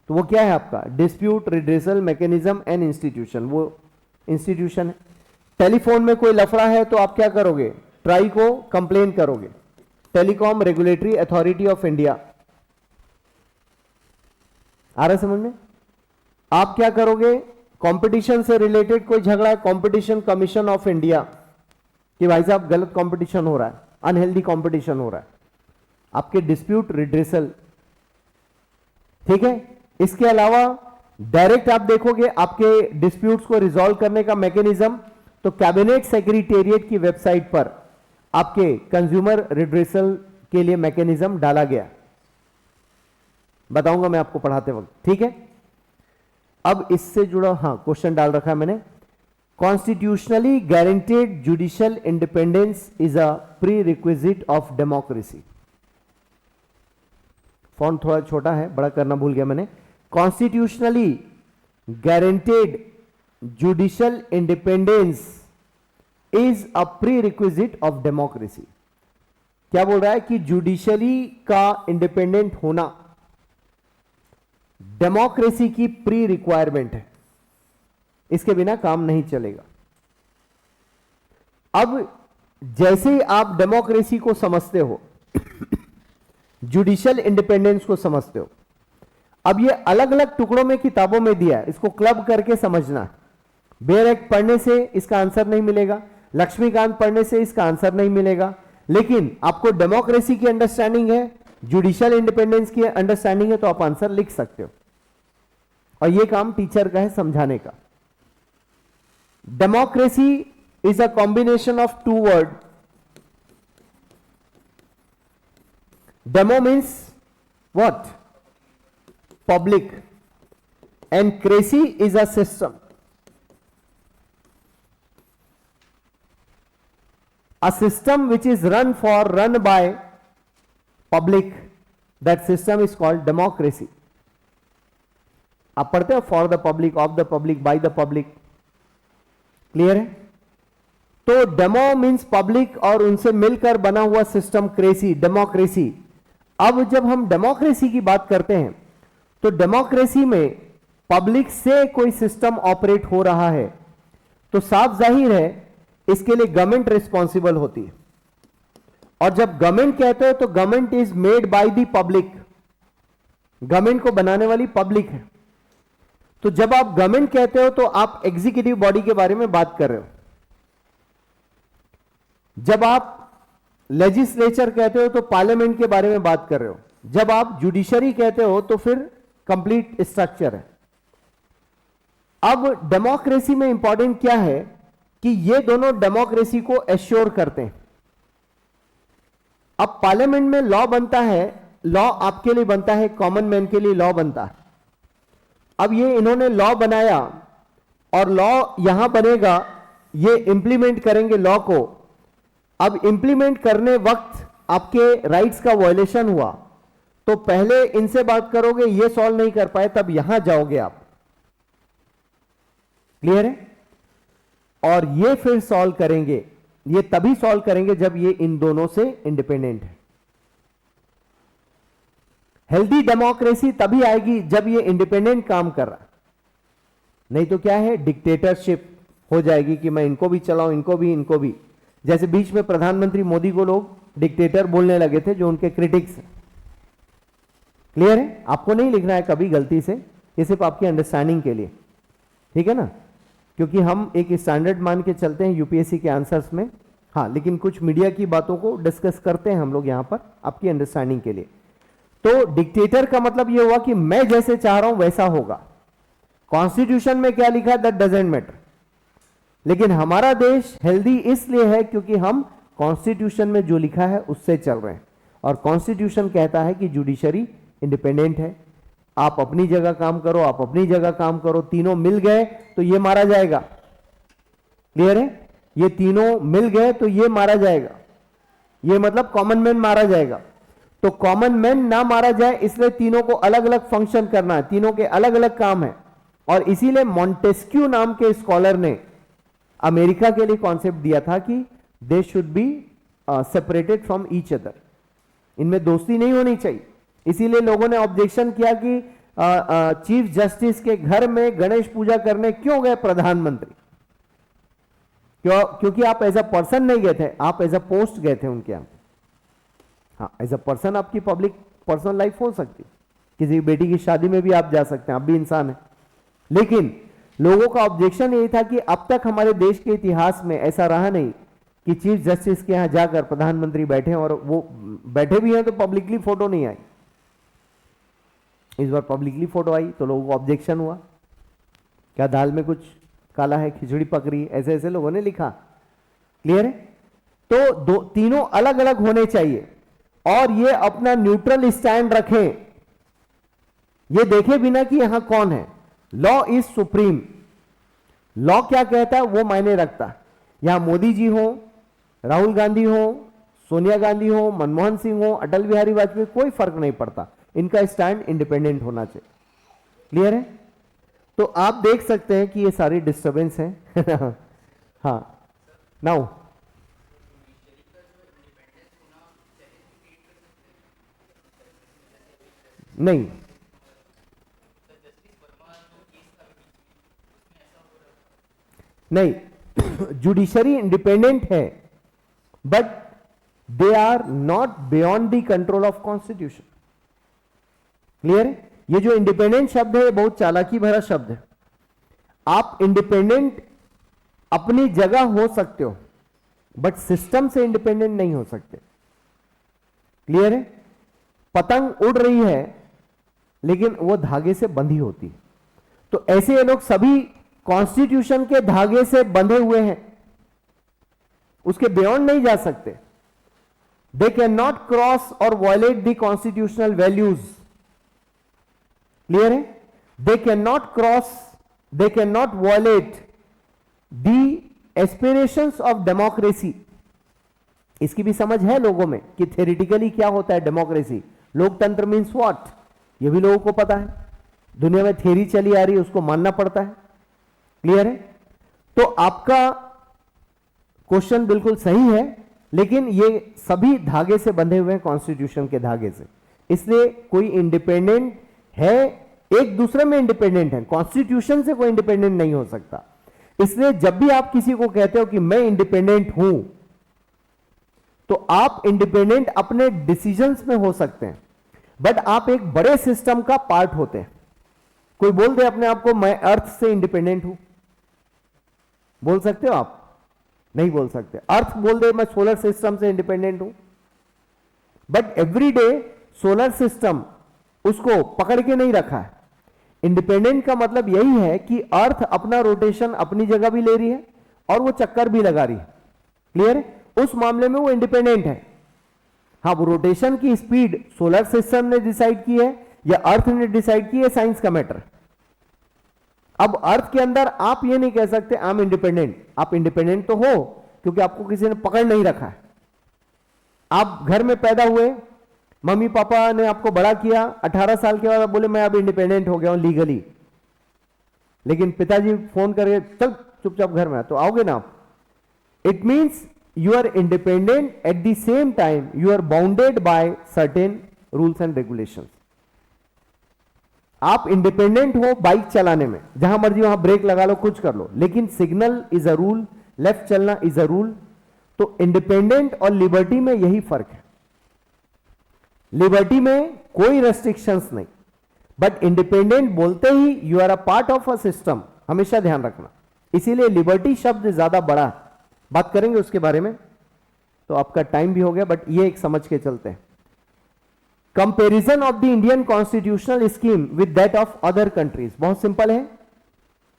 तो वो क्या है आपका? Dispute redressal mechanism and institution, वो इंस्टीट्यूशन है। टेलीफोन में कोई लफड़ा है तो आप क्या करोगे? ट्राई को कंप्लेन करोगे, Telecom Regulatory Authority of India. आ रहा समझ में? आप क्या करोगे? कंपटीशन से रिलेटेड कोई झगड़ा है, कंपटीशन कमीशन ऑफ इंडिया, कि भाई साहब गलत कंपटीशन हो रहा है, अनहेल्दी कंपटीशन हो रहा है, आपके डिस्प्यूट रिड्रेसल ठीक है। इसके अलावा डायरेक्ट आप देखोगे आपके डिस्प्यूट्स को रिजॉल्व करने का मैकेनिज्म, तो कैबिनेट सेक्रेटेरिएट की वेबसाइट पर आपके कंज्यूमर रिड्रेसल के लिए मैकेनिज्म डाला गया, बताऊंगा मैं आपको पढ़ाते वक्त, ठीक है। अब इससे जुड़ा क्वेश्चन डाल रखा है मैंने, constitutionally guaranteed judicial independence is a pre requisite of democracy. Font थोड़ा छोटा है, बड़ा करना भूल गया मैंने। Constitutionally guaranteed judicial independence is a pre requisite of democracy. क्या बोल रहा है कि जुडिशरी का इंडिपेंडेंट होना डेमोक्रेसी की प्री रिक्वायरमेंट है, इसके बिना काम नहीं चलेगा। अब जैसे ही आप डेमोक्रेसी को समझते हो, जुडिशियल इंडिपेंडेंस को समझते हो, अब ये अलग अलग टुकड़ों में किताबों में दिया है, इसको क्लब करके समझना। बेयर एक्ट पढ़ने से इसका आंसर नहीं मिलेगा, लक्ष्मीकांत पढ़ने से इसका आंसर नहीं मिलेगा, लेकिन आपको डेमोक्रेसी की अंडरस्टैंडिंग है, जुडिशियल इंडिपेंडेंस की अंडरस्टैंडिंग है, तो आप आंसर लिख सकते हो। और यह काम टीचर का है समझाने का। Democracy is a combination of two word. Demo means what? Public, and cracy is a system. A system which is run by public, that system is called democracy. आप पढ़ते हो for the public, of the public, by the public, clear है? तो demo means public और उनसे मिलकर बना हुआ सिस्टम क्रेसी, डेमोक्रेसी। अब जब हम डेमोक्रेसी की बात करते हैं तो डेमोक्रेसी में पब्लिक से कोई सिस्टम ऑपरेट हो रहा है, तो साफ जाहिर है इसके लिए गवर्नमेंट रिस्पॉन्सिबल होती है। और जब गवर्नमेंट कहते हो तो government is made by the public, government को बनाने वाली पब्लिक है। तो जब आप गवर्नमेंट कहते हो तो आप एग्जीक्यूटिव बॉडी के बारे में बात कर रहे हो। जब आप लेजिस्लेचर कहते हो तो पार्लियामेंट के बारे में बात कर रहे हो। जब आप जुडिशरी कहते हो तो फिर कंप्लीट स्ट्रक्चर है। अब डेमोक्रेसी में इंपॉर्टेंट क्या है कि ये दोनों डेमोक्रेसी को एश्योर करते हैं। अब पार्लियामेंट में लॉ बनता है, लॉ आपके लिए बनता है, कॉमन मैन के लिए लॉ बनता है। अब ये इन्होंने लॉ बनाया और लॉ यहां बनेगा, ये इंप्लीमेंट करेंगे लॉ को। अब इंप्लीमेंट करने वक्त आपके राइट्स का वायलेशन हुआ तो पहले इनसे बात करोगे, ये सॉल्व नहीं कर पाए, तब यहां जाओगे आप, क्लियर है? और ये फिर सॉल्व करेंगे, ये तभी सॉल्व करेंगे जब ये इन दोनों से इंडिपेंडेंट है। हेल्दी डेमोक्रेसी तभी आएगी जब ये इंडिपेंडेंट काम कर रहा है, नहीं तो क्या है, डिक्टेटरशिप हो जाएगी कि मैं इनको भी चलाऊं, इनको भी। जैसे बीच में प्रधानमंत्री मोदी को लोग डिक्टेटर बोलने लगे थे, जो उनके क्रिटिक्स हैं, क्लियर है? आपको नहीं लिखना है कभी गलती से, ये सिर्फ आपकी अंडरस्टैंडिंग के लिए, ठीक है ना? क्योंकि हम एक स्टैंडर्ड मान के चलते हैं यूपीएससी के आंसर्स में, लेकिन कुछ मीडिया की बातों को डिस्कस करते हैं हम लोग यहां पर आपकी अंडरस्टैंडिंग के लिए। तो डिक्टेटर का मतलब यह हुआ कि मैं जैसे चाह रहा हूं वैसा होगा। कॉन्स्टिट्यूशन में क्या लिखा है दैट डजंट मैटर, लेकिन हमारा देश हेल्दी इसलिए है क्योंकि हम कॉन्स्टिट्यूशन में जो लिखा है उससे चल रहे हैं। और कॉन्स्टिट्यूशन कहता है कि जुडिशरी इंडिपेंडेंट है, आप अपनी जगह काम करो, आप अपनी जगह काम करो, तीनों मिल गए तो ये मारा जाएगा, क्लियर है? ये तीनों मिल गए तो ये मारा जाएगा, ये मतलब कॉमन मैन मारा जाएगा। तो कॉमन मैन ना मारा जाए इसलिए तीनों को अलग अलग फंक्शन करना है, तीनों के अलग अलग काम है। और इसीलिए मॉन्टेस्क्यू नाम के स्कॉलर ने अमेरिका के लिए कॉन्सेप्ट दिया था कि they should be separated from each other, इनमें दोस्ती नहीं होनी चाहिए। इसीलिए लोगों ने ऑब्जेक्शन किया कि चीफ जस्टिस के घर में गणेश पूजा करने क्यों गए प्रधानमंत्री? क्योंकि आप एज अ पर्सन नहीं गए थे, आप एज अ पोस्ट गए थे उनके यहां। एज अ पर्सन आपकी पब्लिक पर्सनल लाइफ हो सकती, किसी बेटी की शादी में भी आप जा सकते हैं, आप भी इंसान हैं। लेकिन लोगों का ऑब्जेक्शन यही था कि अब तक हमारे देश के इतिहास में ऐसा रहा नहीं कि चीफ जस्टिस के यहां जाकर प्रधानमंत्री बैठे और वो बैठे भी हैं तो पब्लिकली फोटो नहीं आई। इस बार पब्लिकली फोटो आई तो लोगों को ऑब्जेक्शन हुआ, क्या दाल में कुछ काला है, खिचड़ी पक रही है, ऐसे ऐसे लोगों ने लिखा। क्लियर है? तो तीनों अलग अलग होने चाहिए और ये अपना न्यूट्रल स्टैंड रखें, ये देखे बिना कि यहां कौन है। लॉ इज सुप्रीम, लॉ क्या कहता है वो मायने रखता है। यहां मोदी जी हो, राहुल गांधी हो, सोनिया गांधी हो, मनमोहन सिंह हो, अटल बिहारी वाजपेयी, कोई फर्क नहीं पड़ता, इनका स्टैंड इंडिपेंडेंट होना चाहिए। क्लियर है? तो आप देख सकते हैं कि ये सारी डिस्टर्बेंस है। हाँ, नाउ नहीं, नहीं, जुडिशरी इंडिपेंडेंट है but they are not beyond the control of constitution. Clear है? ये जो इंडिपेंडेंट शब्द है ये बहुत चालाकी भरा शब्द है। आप इंडिपेंडेंट अपनी जगह हो सकते हो बट सिस्टम से इंडिपेंडेंट नहीं हो सकते। क्लियर है? पतंग उड़ रही है लेकिन वो धागे से बंधी होती है, तो ऐसे ये लोग सभी कॉन्स्टिट्यूशन के धागे से बंधे हुए हैं, उसके बियॉन्ड नहीं जा सकते। दे कैन नॉट क्रॉस और violate the constitutional values. Clear है? They can not cross, they can not violate the aspirations of democracy. इसकी भी समझ है लोगों में कि थ्योरेटिकली क्या होता है डेमोक्रेसी, लोकतंत्र मीन्स व्हाट, ये भी लोगों को पता है। दुनिया में थियरी चली आ रही है, उसको मानना पड़ता है। क्लियर है? तो आपका क्वेश्चन बिल्कुल सही है, लेकिन ये सभी धागे से बंधे हुए हैं, कॉन्स्टिट्यूशन के धागे से, इसलिए कोई इंडिपेंडेंट है, एक दूसरे में इंडिपेंडेंट है, कॉन्स्टिट्यूशन से कोई इंडिपेंडेंट नहीं हो सकता। इसलिए जब भी आप किसी को कहते हो कि मैं इंडिपेंडेंट हूं, तो आप इंडिपेंडेंट अपने डिसीजंस में हो सकते हैं बट आप एक बड़े सिस्टम का पार्ट होते हैं। कोई बोल दे अपने आप को मैं अर्थ से इंडिपेंडेंट हूं, बोल सकते हो आप? नहीं बोल सकते। अर्थ बोल दे मैं सोलर सिस्टम से इंडिपेंडेंट हूं, but every day solar system उसको पकड़ के नहीं रखा है। इंडिपेंडेंट का मतलब यही है कि अर्थ अपना रोटेशन अपनी जगह भी ले रही है और वो चक्कर भी लगा रही है। क्लियर है? उस मामले में वो इंडिपेंडेंट है। हाँ, वो रोटेशन की स्पीड सोलर सिस्टम ने डिसाइड की है या अर्थ ने डिसाइड की है, साइंस का मैटर। अब अर्थ के अंदर आप ये नहीं कह सकते आई एम इंडिपेंडेंट। आप इंडिपेंडेंट तो हो क्योंकि आपको किसी ने पकड़ नहीं रखा है। आप घर में पैदा हुए, मम्मी पापा ने आपको बड़ा किया, 18 साल के बाद आप बोले मैं अब इंडिपेंडेंट हो गया हूं लीगली, लेकिन पिताजी फोन करके चल चुपचाप घर में, तो आओगे ना आप। It means you are independent, at the same time you are bounded by certain rules and regulations. आप इंडिपेंडेंट हो बाइक चलाने में, जहां मर्जी वहां ब्रेक लगा लो, कुछ कर लो, लेकिन signal is a rule, left चलना इज अ रूल। तो इंडिपेंडेंट और लिबर्टी में यही फर्क है। लिबर्टी में कोई रेस्ट्रिक्शंस नहीं, बट इंडिपेंडेंट बोलते ही you are a part of a system, हमेशा ध्यान रखना। इसीलिए लिबर्टी शब्द ज्यादा बड़ा, बात करेंगे उसके बारे में। तो आपका टाइम भी हो गया, बट ये एक समझ के चलते हैं। Comparison of the Indian constitutional scheme with that of other countries, बहुत सिंपल है।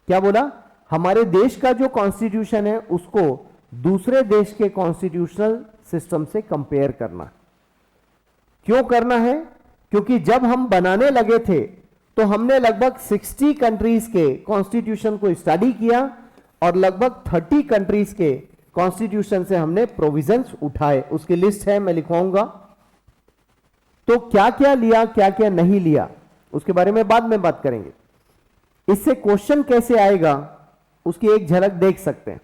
क्या बोला? हमारे देश का जो कॉन्स्टिट्यूशन है उसको दूसरे देश के कॉन्स्टिट्यूशनल सिस्टम से कंपेयर करना। क्यों करना है? क्योंकि जब हम बनाने लगे थे तो हमने लगभग 60 कंट्रीज के कॉन्स्टिट्यूशन को स्टडी किया और लगभग 30 कंट्रीज के कॉन्स्टिट्यूशन से हमने प्रोविजंस उठाए। उसकी लिस्ट है, मैं लिखवाऊंगा। तो क्या क्या लिया, क्या क्या नहीं लिया, उसके बारे में बाद में बात करेंगे। इससे क्वेश्चन कैसे आएगा उसकी एक झलक देख सकते हैं।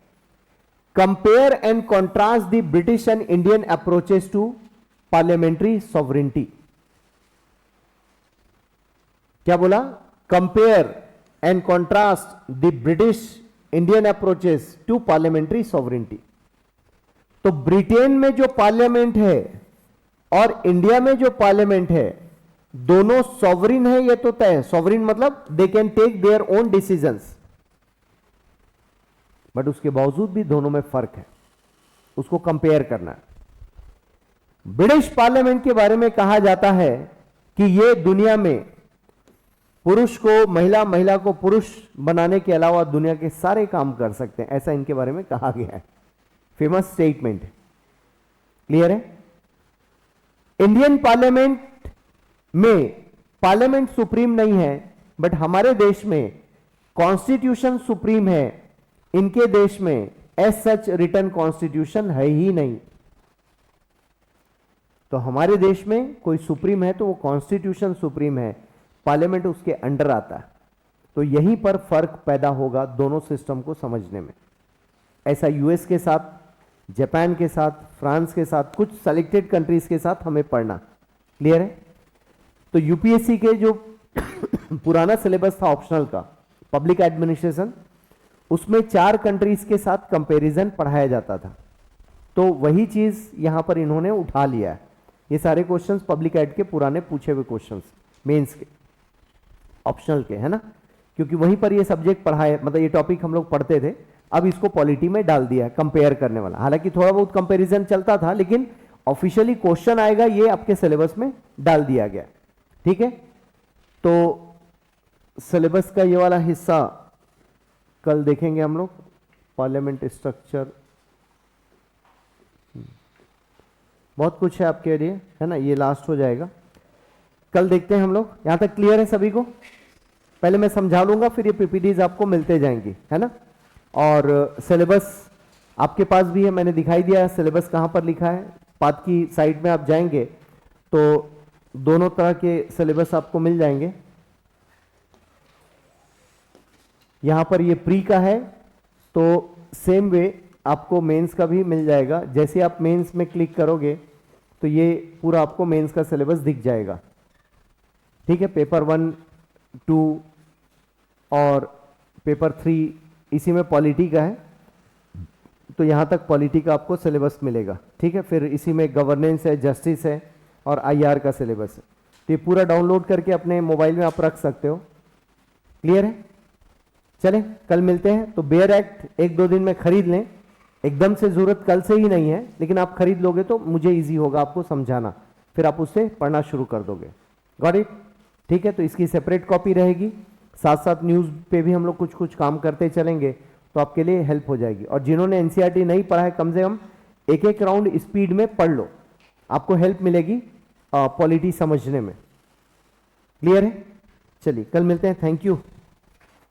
Compare and contrast the British and Indian approaches to parliamentary sovereignty. क्या बोला? Compare and contrast the British Indian approaches to parliamentary sovereignty. तो ब्रिटेन में जो पार्लियामेंट है और इंडिया में जो पार्लियामेंट है, दोनों सॉवरिन है, ये तो तय है। सॉवरिन मतलब they can take their own decisions, but उसके बावजूद भी दोनों में फर्क है, उसको कंपेयर करना है। ब्रिटिश पार्लियामेंट के बारे में कहा जाता है कि ये दुनिया में पुरुष को महिला, महिला को पुरुष बनाने के अलावा दुनिया के सारे काम कर सकते हैं, ऐसा इनके बारे में कहा गया है। फेमस स्टेटमेंट, क्लियर है। इंडियन पार्लियामेंट में पार्लियामेंट सुप्रीम नहीं है, बट हमारे देश में कॉन्स्टिट्यूशन सुप्रीम है। इनके देश में एज सच रिटन कॉन्स्टिट्यूशन है ही नहीं। तो हमारे देश में कोई सुप्रीम है तो वो कॉन्स्टिट्यूशन सुप्रीम है, पार्लियामेंट उसके अंडर आता है। तो यहीं पर फर्क पैदा होगा दोनों सिस्टम को समझने में। ऐसा यूएस के साथ, जापान के साथ, फ्रांस के साथ, कुछ सेलेक्टेड कंट्रीज के साथ हमें पढ़ना, क्लियर है। तो यूपीएससी के जो पुराना सिलेबस था ऑप्शनल का, पब्लिक एडमिनिस्ट्रेशन, उसमें 4 कंट्रीज के साथ कंपैरिजन पढ़ाया जाता था। तो वही चीज यहां पर इन्होंने उठा लिया है। ये सारे क्वेश्चंस पब्लिक एड के पुराने पूछे हुए क्वेश्चंस, मेंस के, ऑप्शनल के, है ना, क्योंकि वहीं पर ये सब्जेक्ट पढ़ाए, मतलब ये टॉपिक हम लोग पढ़ते थे। अब इसको पॉलिटी में डाल दिया है, कंपेयर करने वाला। हालांकि थोड़ा बहुत कंपैरिजन चलता था, लेकिन ऑफिशियली क्वेश्चन आएगा ये आपके सिलेबस में डाल दिया गया, ठीक है। तो सिलेबस का ये वाला हिस्सा कल देखेंगे हम लोग, पार्लियामेंट स्ट्रक्चर, बहुत कुछ है आपके लिए, है ना, ये लास्ट हो जाएगा, कल देखते हैं हम लोग। यहां तक क्लियर है सभी को? पहले मैं समझा लूंगा, फिर ये पीपीटीज आपको मिलते जाएंगी, है ना। और सिलेबस आपके पास भी है, मैंने दिखाई दिया सिलेबस कहां पर लिखा है। पाथ की साइड में आप जाएंगे तो दोनों तरह के सिलेबस आपको मिल जाएंगे। यहां पर ये प्री का है, तो सेम वे आपको मेंस का भी मिल जाएगा। जैसे आप मेंस में क्लिक करोगे तो ये पूरा आपको मेंस का सिलेबस दिख जाएगा, ठीक है। पेपर 1, 2 और पेपर 3 इसी में पॉलिटी का है, तो यहां तक पॉलिटी का आपको सिलेबस मिलेगा, ठीक है। फिर इसी में गवर्नेंस है, जस्टिस है और आईआर का सिलेबस है। तो ये पूरा डाउनलोड करके अपने मोबाइल में आप रख सकते हो, क्लियर है। चलें कल मिलते हैं। तो बेयर एक्ट 1-2 दिन में खरीद लें, एकदम से जरूरत कल से ही नहीं है, लेकिन आप खरीद लोगे तो मुझे इजी होगा आपको समझाना, फिर आप उससे पढ़ना शुरू कर दोगे। गॉट इट, ठीक है। तो इसकी सेपरेट कॉपी रहेगी, साथ साथ न्यूज़ पे भी हम लोग कुछ कुछ काम करते चलेंगे, तो आपके लिए हेल्प हो जाएगी। और जिन्होंने एनसीईआरटी नहीं पढ़ा है, कम से कम एक राउंड स्पीड में पढ़ लो, आपको हेल्प मिलेगी पॉलिटी समझने में, क्लियर है। चलिए कल मिलते हैं, थैंक यू।